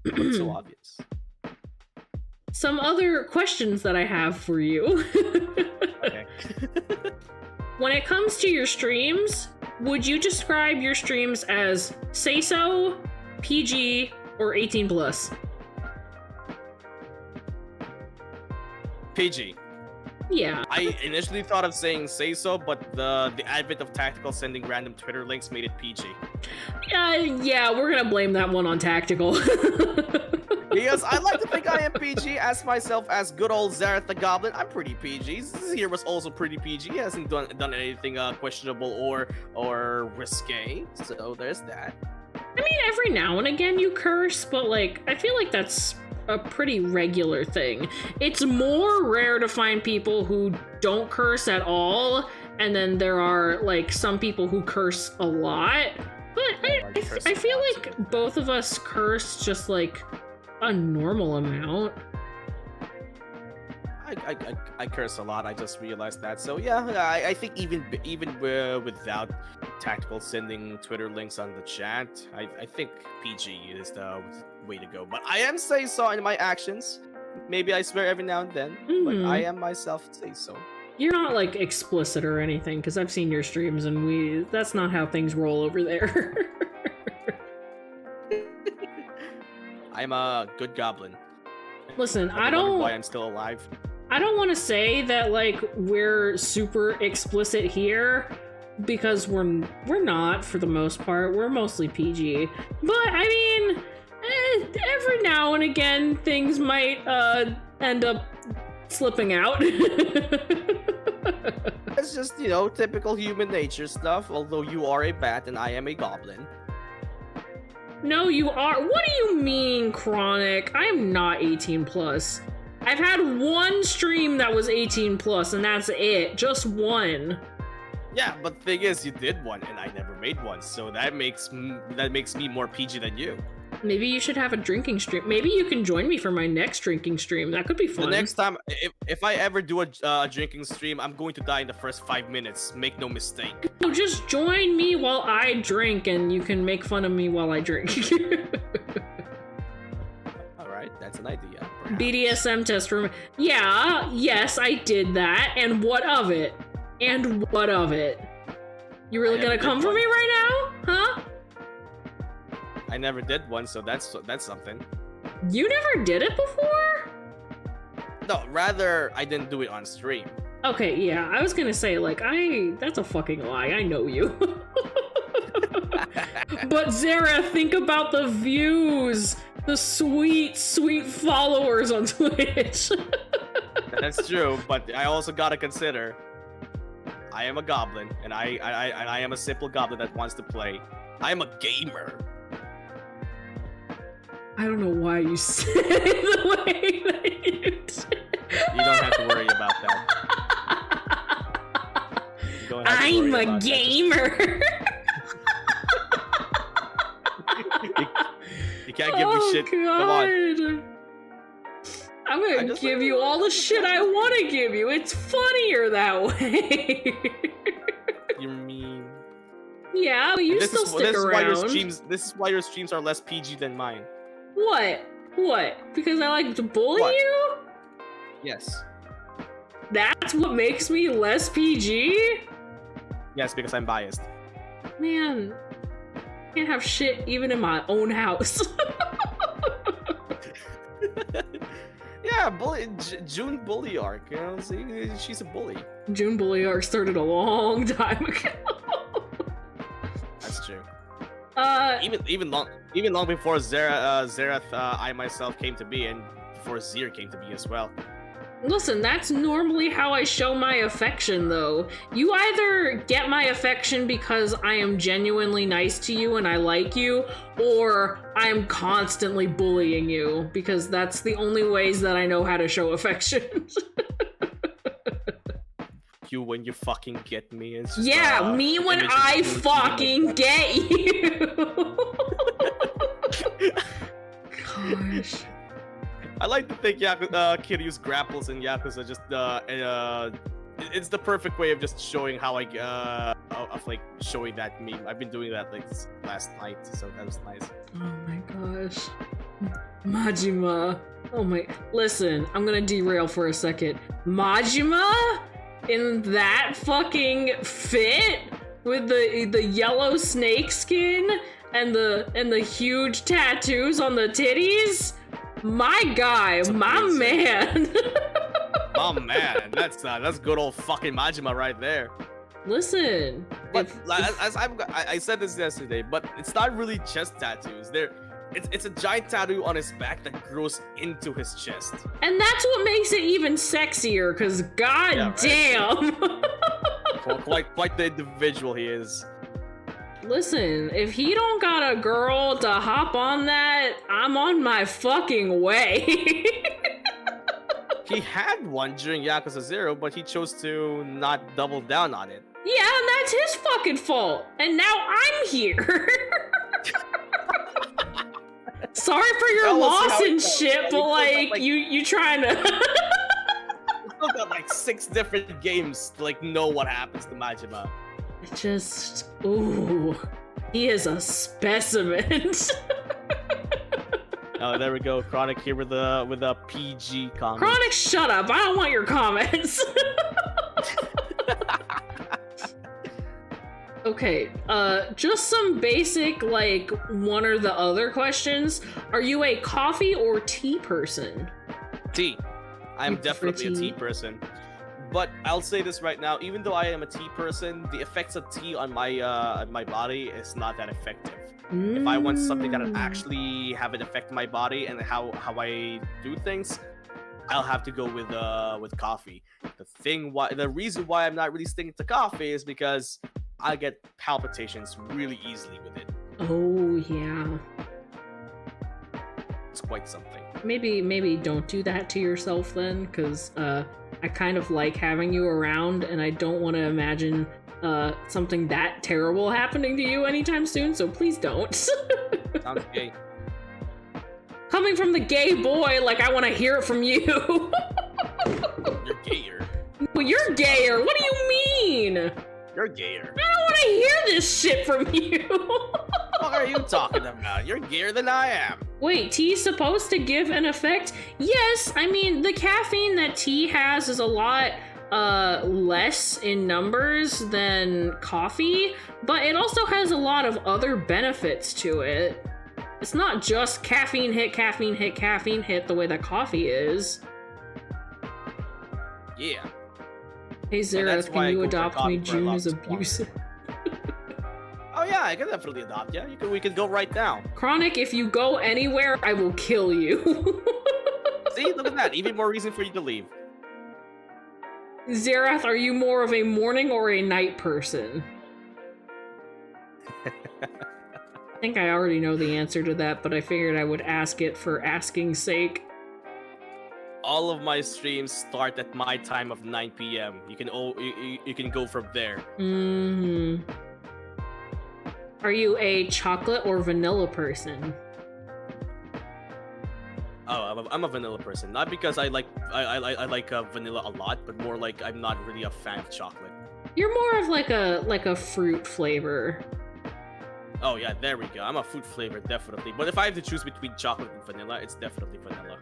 It's so obvious. Some other questions that I have for you. Okay. When it comes to your streams, would you describe your streams as say so, PG, or 18 plus? PG. Yeah. I initially thought of saying say so, but the advent of tactical sending random Twitter links made it PG. Yeah, we're gonna blame that one on tactical. Because I like to think I am PG. Ask myself as good old Zerath the Goblin, I'm pretty PG. This here was also pretty PG. He hasn't done anything questionable or risque. So there's that. I mean, every now and again you curse, but like, I feel like that's a pretty regular thing. It's more rare to find people who don't curse at all, and then there are like some people who curse a lot. But I feel like both of us curse just like a normal amount. I curse a lot. I just realized that. So yeah, I think even without tactical sending Twitter links on the chat, I think PG is the way to go. But I am say so in my actions. Maybe I swear every now and then, but I am myself say so. You're not like explicit or anything, because I've seen your streams and that's not how things roll over there. I'm a good goblin. Listen, I don't why I'm still alive. I don't want to say that like we're super explicit here, because we're not for the most part. We're mostly PG. But I mean, every now and again things might end up slipping out. It's just, typical human nature stuff. Although you are a bat and I am a goblin. No, you are. What do you mean, Chronic? I am not 18 plus. I've had one stream that was 18 plus, and that's it. Just one. Yeah, but the thing is, you did one, and I never made one, so that makes me more PG than you. Maybe you should have a drinking stream. Maybe you can join me for my next drinking stream. That could be fun. The next time, if I ever do a drinking stream, I'm going to die in the first 5 minutes. Make no mistake. No, just join me while I drink, and you can make fun of me while I drink. Alright, that's an idea. Perhaps. BDSM test room. Yeah, yes, I did that. And what of it? And what of it? You really gonna come for me right now? Huh? I never did one, so that's something. You never did it before? No, rather I didn't do it on stream. Okay, yeah, I was gonna say, like, that's a fucking lie, I know you. But Zerath, think about the views! The sweet, sweet followers on Twitch! That's true, but I also gotta consider, I am a goblin, and I am a simple goblin that wants to play. I am a gamer. I don't know why you say it the way that you did. You don't have to worry about that. I'm a gamer. You can't give me shit. God. Come on. I'm gonna give you all the shit I want to give you. It's funnier that way. You mean? Yeah, but you still stick around. This is why your streams are less PG than mine. What? Because I like to bully you? Yes. That's what makes me less PG? Yes, because I'm biased. Man, I can't have shit even in my own house. Yeah, June bully arc. See, she's a bully. June bully arc started a long time ago. That's true. Even long before Zerath, I myself came to be, and before Zir came to be as well. Listen, that's normally how I show my affection, though. You either get my affection because I am genuinely nice to you and I like you, or I'm constantly bullying you, because that's the only ways that I know how to show affection. you when you fucking get me. It's just, Yeah, me when I fucking get you. Gosh. I like to think Kiryu's grapples in Yakuza just it's the perfect way of just showing how of like showing that meme. I've been doing that like last night, so that was nice. Oh my gosh. Majima. Oh my. Listen, I'm gonna derail for a second. Majima in that fucking fit with the yellow snake skin and the huge tattoos on the titties. My guy, my man. Oh man, that's good old fucking Majima right there. Listen, but I said this yesterday, but it's not really chest tattoos. It's a giant tattoo on his back that grows into his chest. And that's what makes it even sexier, cause damn. Quite the individual he is. Listen, if he don't got a girl to hop on that, I'm on my fucking way. He had one during Yakuza 0, but he chose to not double down on it. Yeah, and that's his fucking fault. And now I'm here. Sorry for your loss and shit, but like you trying to. We still got like 6 different games to like know what happens to Majima. It just, ooh, he is a specimen. Oh, there we go. Chronic here with a PG comment. Chronic, shut up! I don't want your comments. Okay, just some basic, like, one or the other questions. Are you a coffee or tea person? Tea. I'm definitely a tea person. But I'll say this right now, even though I am a tea person, the effects of tea on my body is not that effective. If I want something that will actually have an effect on my body and how I do things, I'll have to go with coffee. The reason why I'm not really sticking to coffee is because I get palpitations really easily with it. Oh yeah. It's quite something. Maybe don't do that to yourself then, because I kind of like having you around and I don't want to imagine something that terrible happening to you anytime soon, so please don't. Sounds gay. Coming from the gay boy, like I want to hear it from you. You're gayer. Well, you're gayer. What do you mean? You're gayer. I don't want to hear this shit from you. What are you talking about? You're gayer than I am. Wait, tea's supposed to give an effect? Yes, I mean, the caffeine that tea has is a lot less in numbers than coffee, but it also has a lot of other benefits to it. It's not just caffeine hit, caffeine hit, caffeine hit the way that coffee is. Yeah. Hey Zerath, can you adopt me? June is abusive. Oh yeah, I can definitely adopt you. We could go right now. Chronic, if you go anywhere, I will kill you. See, look at that. Even more reason for you to leave. Zerath, are you more of a morning or a night person? I think I already know the answer to that, but I figured I would ask it for asking's sake. All of my streams start at my time of 9 p.m. You can go from there. Are you a chocolate or vanilla person? Oh, I'm a vanilla person. Not because I like vanilla a lot, but more like I'm not really a fan of chocolate. You're more of like a fruit flavor. Oh yeah, there we go. I'm a fruit flavor, definitely. But if I have to choose between chocolate and vanilla, it's definitely vanilla.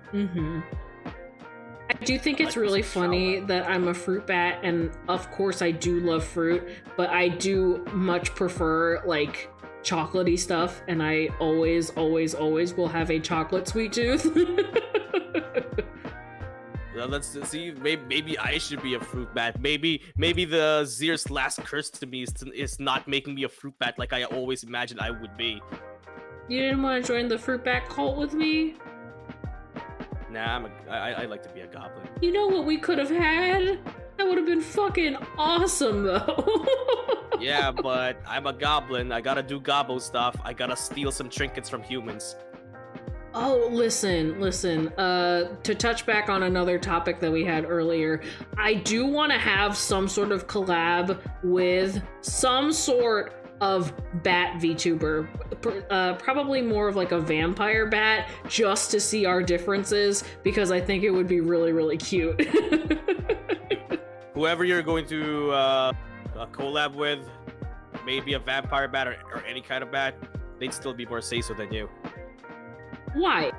I do think it's really funny that I'm a fruit bat, and of course I do love fruit, but I do much prefer like chocolatey stuff, and I always will have a chocolate sweet tooth. Well, let's see. Maybe I should be a fruit bat. Maybe the Zer's last curse to me is not making me a fruit bat like I always imagined I would be. You didn't want to join the fruit bat cult with me? Nah, I like to be a goblin. You know what we could have had? That would have been fucking awesome, though. Yeah, but I'm a goblin. I gotta do gobbo stuff. I gotta steal some trinkets from humans. Oh, listen. To touch back on another topic that we had earlier, I do want to have some sort of collab with some sort of bat VTuber. Probably more of like a vampire bat, just to see our differences, because I think it would be really, really cute. Whoever you're going to collab with, maybe a vampire bat or any kind of bat, they'd still be more say-so than you. Why?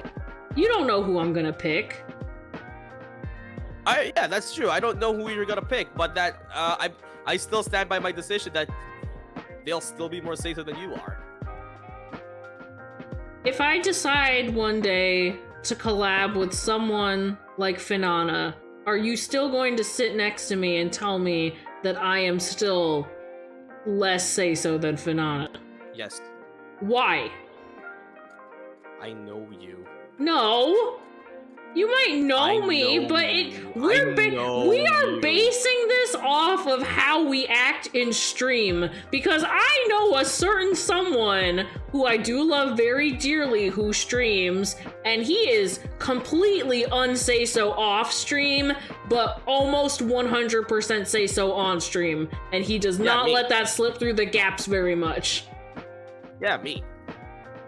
You don't know who I'm gonna pick. Yeah, that's true. I don't know who you're gonna pick, but that I still stand by my decision that they'll still be more say-so than you are. If I decide one day to collab with someone like Finana, are you still going to sit next to me and tell me that I am still less say-so than Finana? Yes. Why? I know you. No. You might know me, but we are basing this off of how we act in stream, because I know a certain someone who I do love very dearly who streams, and he is completely unsay-so off stream, but almost 100% say-so on stream, and he does not let that slip through the gaps very much. Yeah, me.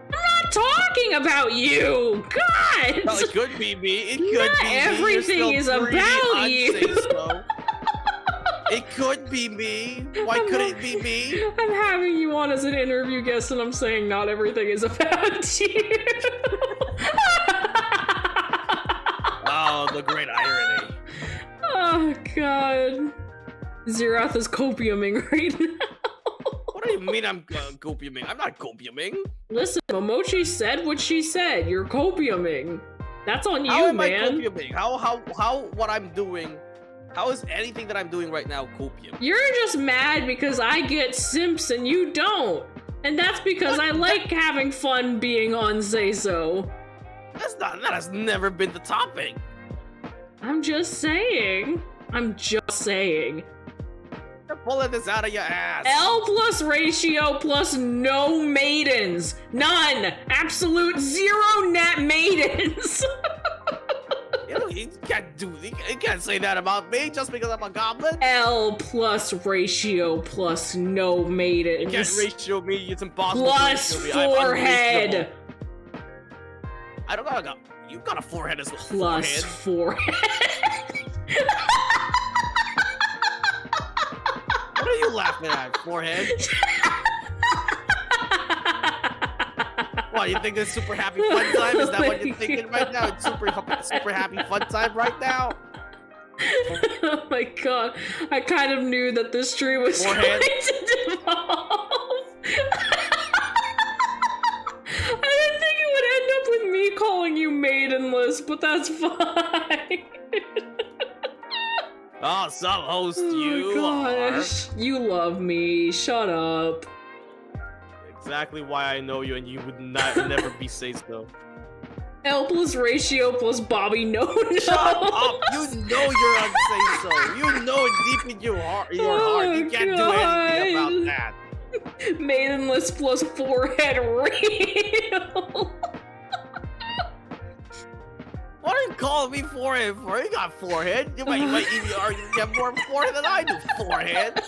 I'm not talking about you! God! Well, it could be me. It could not be me. Everything is about you. It could be me. Why could it be me? I'm having you on as an interview guest, and I'm saying not everything is about you. Oh, the great irony. Oh, God. Zerath is copiuming right now. What do you mean I'm copiuming? I'm not copiuming. Listen, Emoji said what she said. You're copiuming. That's on you, how am man. I copiuming? How what I'm doing? How is anything that I'm doing right now copium? You're just mad because I get simps and you don't. And that's because I like having fun being on Say So. That has never been the topic. I'm just saying. You're pulling this out of your ass. L plus ratio plus no maidens. None. Absolute zero net maidens. You can't say that about me just because I'm a goblin. L plus ratio plus no maidens. You can't ratio me. It's impossible. Plus to ratio me. forehead. I don't got you got a forehead as well. Plus forehead. What are you laughing at? Forehead? What, you think it's super happy fun time? Is that what you're thinking right now? It's super happy fun time right now? Oh my god. I kind of knew that this stream was going to devolve. I didn't think it would end up with me calling you maidenless, but that's fine. Oh, some host You love me. Shut up. Exactly why I know you, and you would never be safe though. L plus ratio plus Bobby no. Shut up! You know you're unsafe so. You know it deep in your heart. You can't do anything about that. Maidenless plus forehead real. What are you calling me forehead for? You got forehead. You might even have more forehead than I do. Forehead.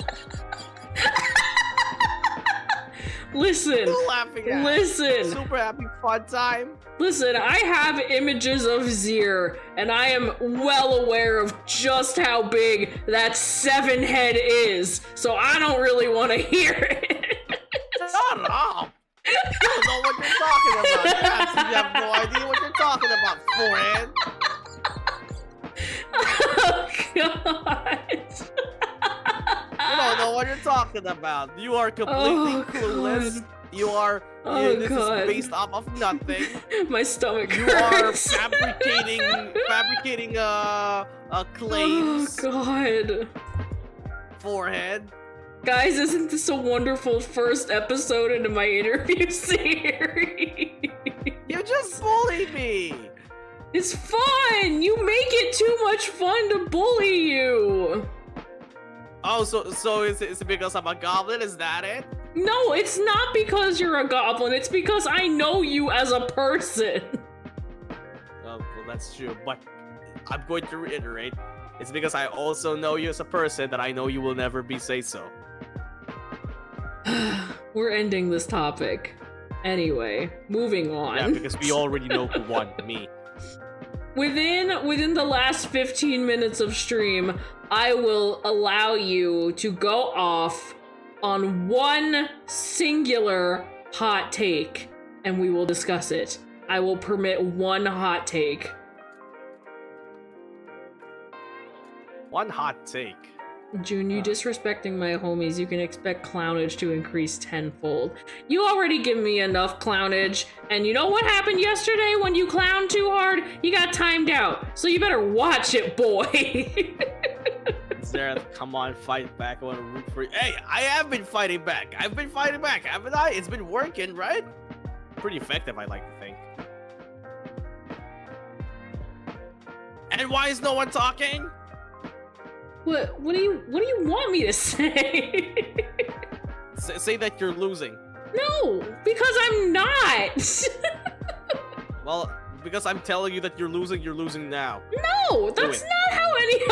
Listen. Super happy fun time. Listen, I have images of Zer, and I am well aware of just how big that 7 head is, so I don't really want to hear it. Shut up. You don't know what you're talking about. You have no idea what you're talking about, forehead. Oh, God. You don't know what you're talking about. You are completely clueless. God. You are. This is based off of nothing. My stomach hurts. You are fabricating claims. Oh, God. Forehead. Guys, isn't this a wonderful first episode into my interview series? You just bullied me. It's fun. You make it too much fun to bully you. Oh, so is it because I'm a goblin? Is that it? No, it's not because you're a goblin. It's because I know you as a person. that's true. But I'm going to reiterate, it's because I also know you as a person that I know you will never be say-so. We're ending this topic. Anyway, moving on. Yeah, because we already know who won, me. Within the last 15 minutes of stream, I will allow you to go off on one singular hot take, and we will discuss it. I will permit one hot take. One hot take. June, you disrespecting my homies, you can expect clownage to increase tenfold. You already give me enough clownage, and you know what happened yesterday when you clowned too hard? You got timed out, so you better watch it, boy. Zerath, come on, fight back. I want to root for you. Hey, I have been fighting back. I've been fighting back, haven't I? It's been working, right? Pretty effective, I like to think. And why is no one talking? What do you want me to say? Say that you're losing. No, because I'm not. Well, because I'm telling you that you're losing now. No, that's not how any of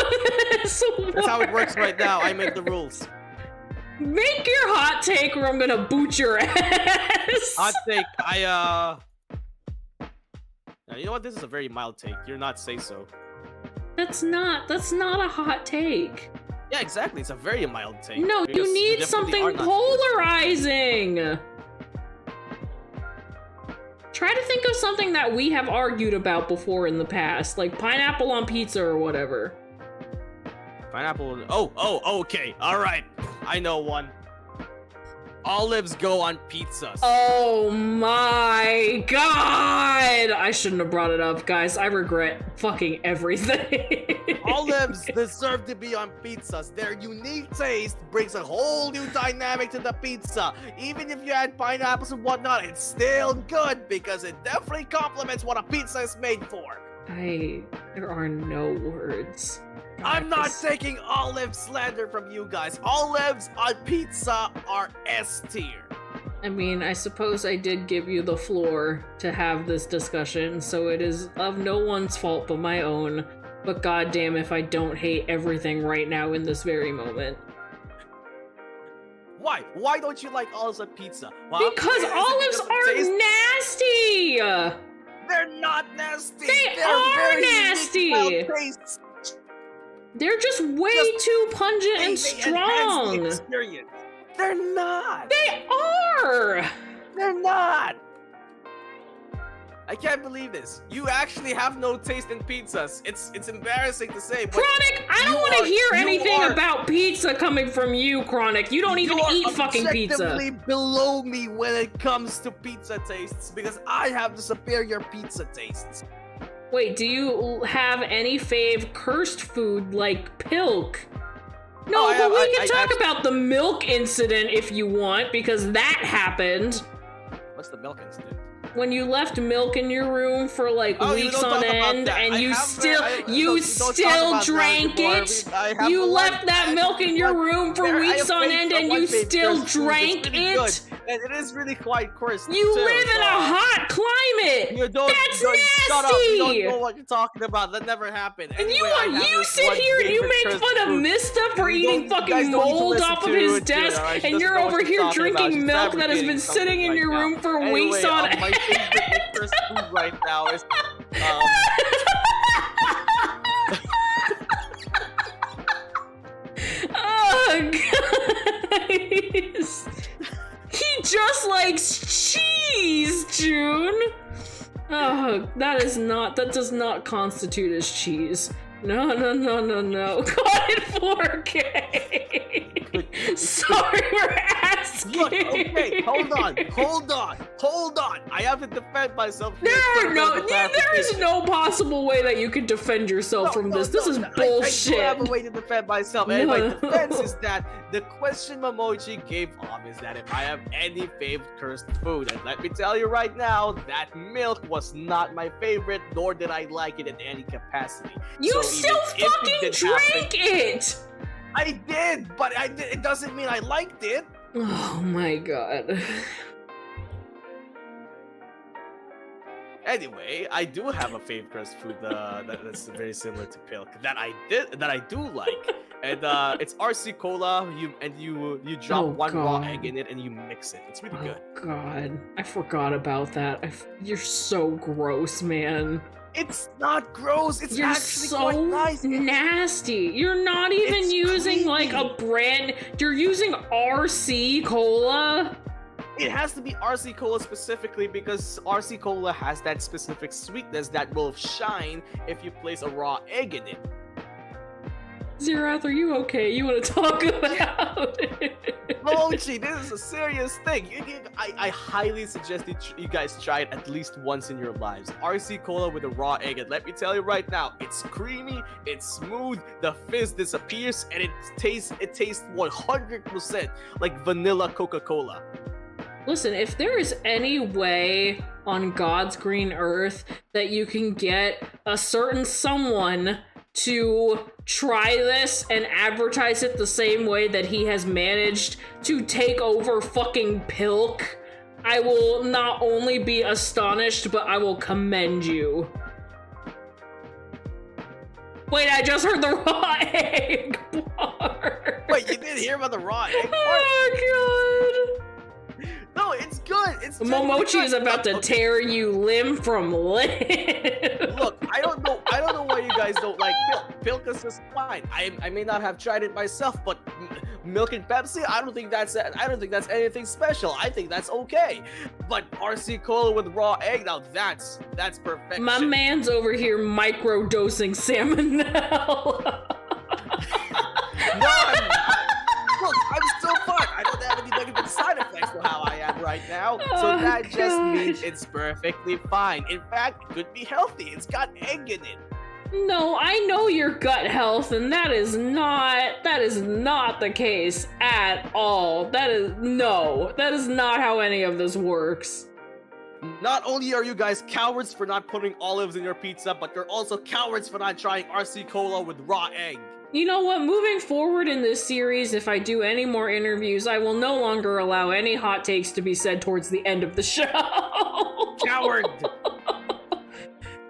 this works. That's how it works right now. I make the rules. Make your hot take or I'm gonna boot your ass. Hot take, Now, you know what? This is a very mild take. You're not say so. That's not a hot take. Yeah, exactly. It's a very mild take. No, you need something polarizing. Try to think of something that we have argued about before in the past, like pineapple on pizza or whatever. Pineapple. Oh, okay. All right. I know one. Olives go on pizzas. Oh my god! I shouldn't have brought it up, guys. I regret fucking everything. Olives deserve to be on pizzas. Their unique taste brings a whole new dynamic to the pizza. Even if you add pineapples and whatnot, it's still good because it definitely complements what a pizza is made for. There are no words. I'm not taking olive slander from you guys. Olives on pizza are S tier. I mean, I suppose I did give you the floor to have this discussion, so it is of no one's fault but my own. But goddamn if I don't hate everything right now in this very moment. Why? Why don't you like olives on pizza? Well, because olives are nasty! They're not nasty! They're are nasty! They're just way too pungent and strong. The experience. They're not. They are. They're not. I can't believe this. You actually have no taste in pizzas. It's embarrassing to say. But Chronic, I don't want to hear anything about pizza coming from you, Chronic. You don't even eat fucking pizza. You're objectively below me when it comes to pizza tastes because I have the superior pizza tastes. Wait, do you have any fave cursed food like pilk? No, but we can talk about the milk incident if you want, because that happened. What's the milk incident? When you left milk in your room for like weeks on end, and you still drank it. You left that milk in your room for weeks on end, and you still drank it. And it is really quite coarse. You live in a hot climate. That's nasty. Shut up. You don't know what you're talking about. That never happened. And you sit here and you make fun of Mista for eating fucking mold off of his desk, and you're over here drinking milk that has been sitting in your room for weeks on end. My favorite cursed food right now is oh, guys. He just likes cheese, June. Oh, that does not constitute as cheese. No. Got it 4K. Sorry for asking. Look, okay, hold on. I have to defend myself. There is no possible way that you can defend yourself from this. This is bullshit. I do have a way to defend myself, and my defense is that the question Emoji gave off is that if I have any favorite cursed food, and let me tell you right now, that milk was not my favorite, nor did I like it in any capacity. You still fucking drank it! I did, but it doesn't mean I liked it. Oh my god. Anyway, I do have a favorite crust food that's very similar to Pilk that I do like, and it's RC Cola. You drop one raw egg in it and you mix it. It's really good. God, I forgot about that. You're so gross, man. It's not gross. It's You're actually so quite nice. nasty. You're not even using like a brand. You're using RC Cola. It has to be RC Cola specifically because RC Cola has that specific sweetness that will shine if you place a raw egg in it. Zerath, are you okay? You want to talk about it? Emoji, this is a serious thing. I highly suggest you guys try it at least once in your lives. RC Cola with a raw egg, and let me tell you right now, it's creamy, it's smooth, the fizz disappears, and it tastes 100% like vanilla Coca-Cola. Listen, if there is any way on God's green earth that you can get a certain someone to try this and advertise it the same way that he has managed to take over fucking Pilk, I will not only be astonished, but I will commend you. Wait, I just heard the raw egg part. Wait, you didn't hear about the raw egg part? Oh, God. No, it's good. It's Momochi is about to tear you limb from limb. Look, I don't know why you guys don't like Pilk. Pilk is just fine. I may not have tried it myself, but milk and Pepsi, I don't think that's anything special. I think that's okay. But RC Cola with raw egg, now that's perfection. My man's over here micro-dosing salmonella. No, look, I'm still fine. I don't have any negative side effects for how I am right now. So that just means it's perfectly fine. In fact, it could be healthy. It's got egg in it. No, I know your gut health, and that is not the case at all. That is not how any of this works. Not only are you guys cowards for not putting olives in your pizza, but you're also cowards for not trying RC Cola with raw egg. You know what? Moving forward in this series, if I do any more interviews, I will no longer allow any hot takes to be said towards the end of the show. Coward!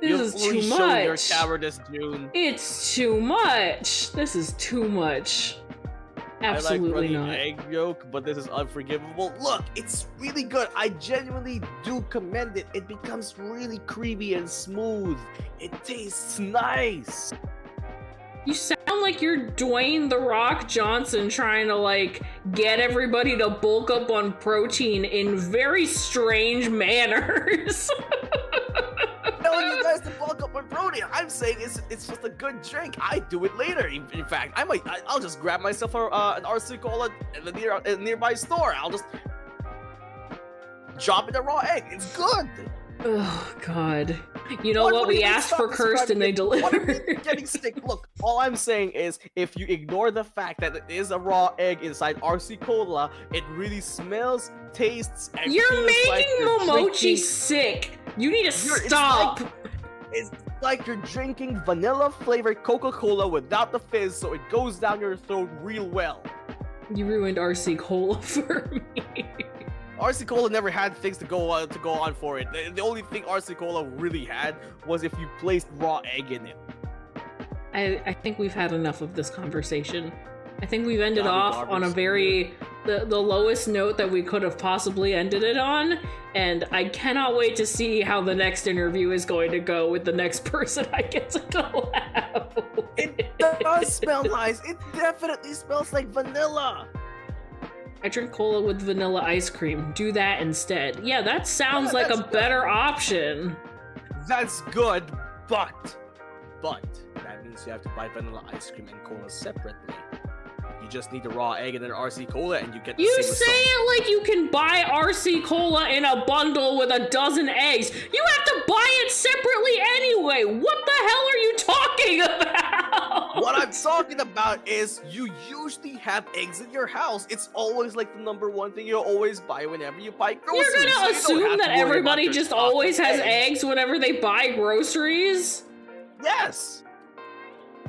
This is too much. Your cowardice, June. It's too much. This is too much. Absolutely I like running not. egg yolk, but this is unforgivable. Look, it's really good. I genuinely do commend it. It becomes really creamy and smooth. It tastes nice. You sound like you're Dwayne "The Rock" Johnson trying to, like, get everybody to bulk up on protein in very strange manners. Telling you guys to bulk up on protein. I'm saying it's just a good drink. I do it later. In fact, I'll just grab myself an RC Cola at the nearby store. I'll just drop in a raw egg. It's good. Oh, God. You know what? We asked for cursed and they delivered. Getting sick. Look, all I'm saying is if you ignore the fact that it is a raw egg inside RC Cola, it really smells, tastes, and You're making like you're Momochi sick. You need to stop. It's like you're drinking vanilla-flavored Coca-Cola without the fizz, so it goes down your throat real well. You ruined RC Cola for me. RC Cola never had things to go on for it. The only thing RC Cola really had was if you placed raw egg in it. I think we've had enough of this conversation. I think we've ended off on a very the lowest note that we could have possibly ended it on, and I cannot wait to see how the next interview is going to go with the next person I get to collab with. It does smell nice. It definitely smells like vanilla. I drink cola with vanilla ice cream. Do that instead. Yeah, that sounds like a better option. That's good, but that means you have to buy vanilla ice cream and cola separately. You just need a raw egg and an RC Cola and you get the same result. You say it like you can buy RC Cola in a bundle with a dozen eggs. You have to buy it separately anyway. What the hell are you talking about? What I'm talking about is you usually have eggs in your house. It's always like the number one thing you always buy whenever you buy groceries. You're gonna assume that everybody just always has eggs whenever they buy groceries? Yes.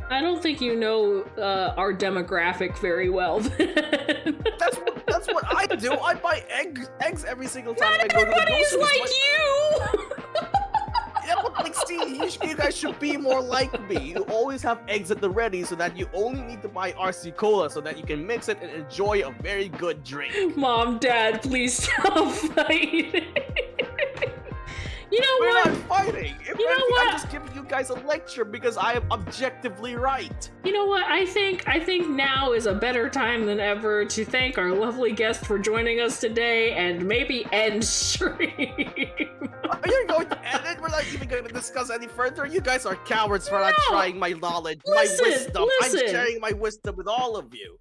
I don't think you know our demographic very well. That's what I do. I buy eggs every single time I go to the Everybody's grocery store. like you. Like, see, you guys should be more like me. You always have eggs at the ready so that you only need to buy RC Cola so that you can mix it and enjoy a very good drink. Mom, Dad, please stop fighting. You know We're what? not fighting. If You know anything, what? I'm just giving you guys a lecture because I am objectively right. You know what? I think now is a better time than ever to thank our lovely guest for joining us today and maybe end stream. Are you going to end it? We're not even going to discuss any further. You guys are cowards for not trying my knowledge, my wisdom. Listen. I'm sharing my wisdom with all of you.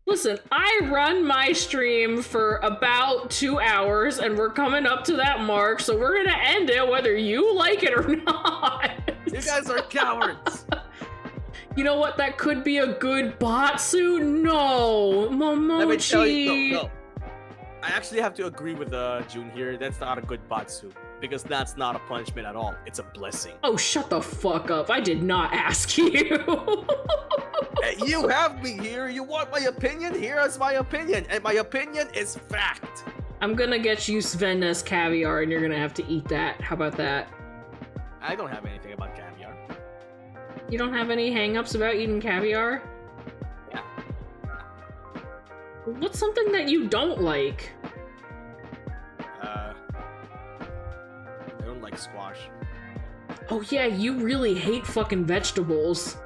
Listen, I run my stream for about 2 hours and we're coming up to that mark, so we're gonna end it whether you like it or not. You guys are cowards. You know what? That could be a good bot suit. No, Momochi. Let me tell you, no. I actually have to agree with June here. That's not a good bot suit because that's not a punishment at all. It's a blessing. Oh, shut the fuck up. I did not ask you. You have me here. You want my opinion? Here is my opinion. And my opinion is fact. I'm gonna get you Sven's caviar and you're gonna have to eat that. How about that? I don't have anything about caviar. You don't have any hang-ups about eating caviar? Yeah. What's something that you don't like? I don't like squash. Oh yeah, you really hate fucking vegetables.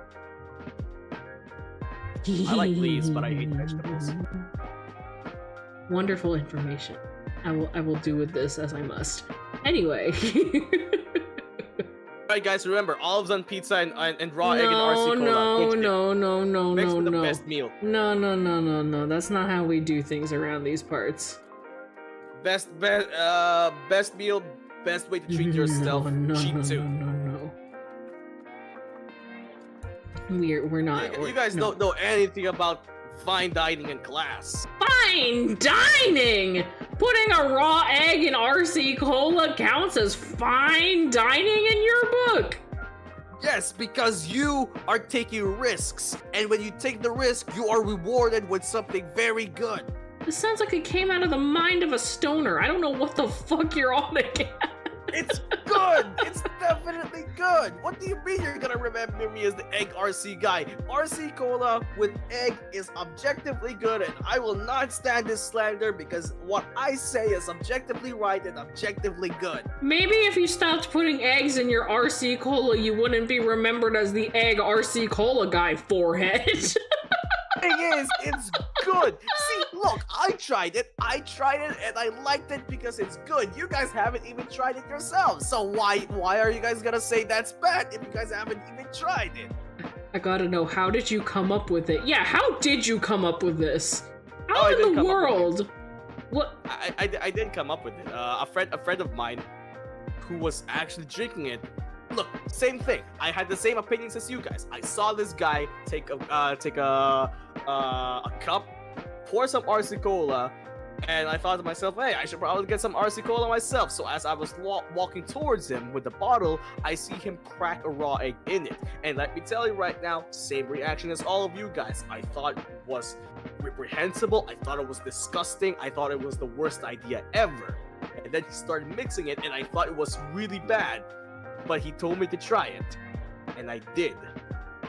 I like leaves, but I hate vegetables. Wonderful information. I will do with this as I must. Anyway. Alright guys, remember, olives on pizza and raw egg and RC Cola. No, Makes for the best meal. No. That's not how we do things around these parts. Best meal, best way to treat yourself. Cheap too. No. We're not. You guys don't know anything about fine dining and class. Fine dining! Putting a raw egg in RC Cola counts as fine dining in your book. Yes, because you are taking risks, and when you take the risk, you are rewarded with something very good. This sounds like it came out of the mind of a stoner. I don't know what the fuck you're on again. It's good! It's definitely good! What do you mean you're gonna remember me as the egg RC guy? RC Cola with egg is objectively good, and I will not stand this slander because what I say is objectively right and objectively good. Maybe if you stopped putting eggs in your RC Cola, you wouldn't be remembered as the egg RC Cola guy, forehead. Thing is, it's good. See, look, I tried it and I liked it because it's good. You guys haven't even tried it yourselves, so why are you guys gonna say that's bad if you guys haven't even tried it? I gotta know, how did you come up with it? Yeah, how did you come up with this? How I in didn't the come up with world? What? I did come up with it. A friend of mine who was actually drinking it. Look, same thing. I had the same opinions as you guys. I saw this guy take a cup, pour some RC Cola, and I thought to myself, hey, I should probably get some RC Cola myself. So as I was walking towards him with the bottle, I see him crack a raw egg in it. And let me tell you right now, same reaction as all of you guys. I thought it was reprehensible. I thought it was disgusting. I thought it was the worst idea ever. And then he started mixing it, and I thought it was really bad. But he told me to try it, and I did.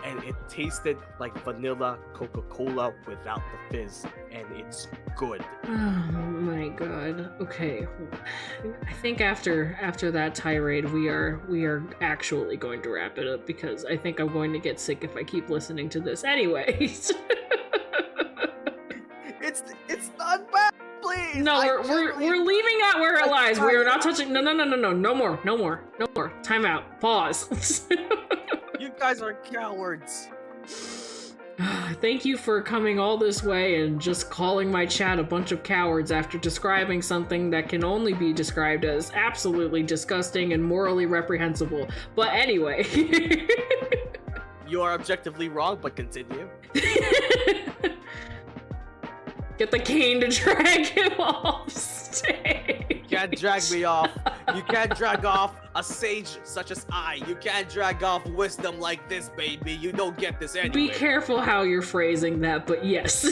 And it tasted like vanilla Coca-Cola without the fizz, and it's good. Oh my god. Okay. I think after that tirade, we are actually going to wrap it up because I think I'm going to get sick if I keep listening to this. Anyways. It's not bad, please. No, we're leaving that where it lies. We are not touching. No. No more. Time out. Pause. You guys are cowards. Thank you for coming all this way and just calling my chat a bunch of cowards after describing something that can only be described as absolutely disgusting and morally reprehensible. But anyway. You are objectively wrong, but continue. Get the cane to drag him off stage. You can't drag me off. You can't drag off a sage such as I. You can't drag off wisdom like this, baby. You don't get this anyway. Be careful how you're phrasing that, but yes.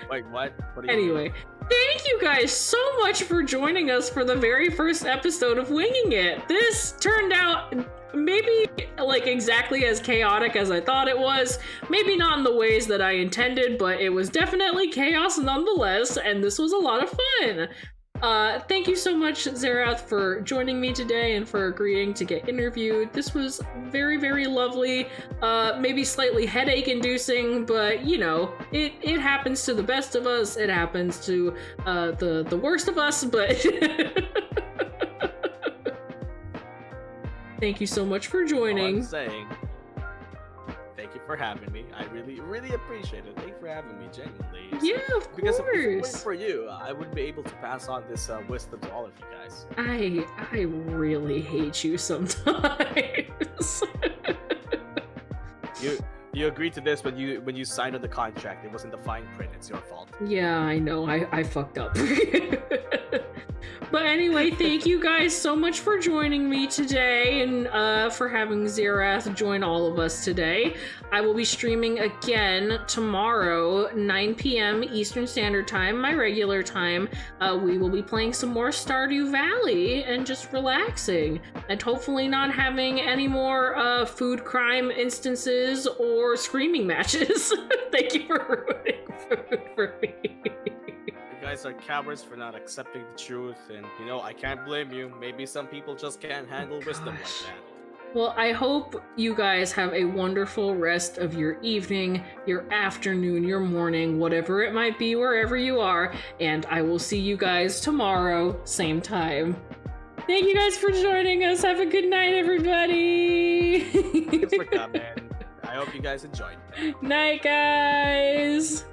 Wait, what? What do you Anyway, mean? Thank you guys so much for joining us for the very first episode of Winging It. This turned out maybe like exactly as chaotic as I thought it was. Maybe not in the ways that I intended, but it was definitely chaos nonetheless, and this was a lot of fun. Thank you so much, Zerath, for joining me today and for agreeing to get interviewed. This was very, very lovely. Maybe slightly headache-inducing, but you know, it happens to the best of us. It happens to the worst of us, but thank you so much for joining. All I'm saying, thank you for having me. I really, really appreciate it. Thank you for having me, genuinely. Yeah, of Because if it weren't course. for you, I wouldn't be able to pass on this wisdom to all of you guys. I really hate you sometimes. You agreed to this when you signed on the contract. It wasn't the fine print. It's your fault. Yeah, I know. I fucked up. But anyway, thank you guys so much for joining me today and for having Zerath join all of us today. I will be streaming again tomorrow, 9 p.m. Eastern Standard Time, my regular time. We will be playing some more Stardew Valley and just relaxing and hopefully not having any more food crime instances or screaming matches. Thank you for ruining food for me. You guys are cowards for not accepting the truth, and you know, I can't blame you. Maybe some people just can't handle wisdom like that. Well, I hope you guys have a wonderful rest of your evening, your afternoon, your morning, whatever it might be, wherever you are, and I will see you guys tomorrow, same time. Thank you guys for joining us. Have a good night, everybody. Thanks for coming. I hope you guys enjoyed. Night, guys.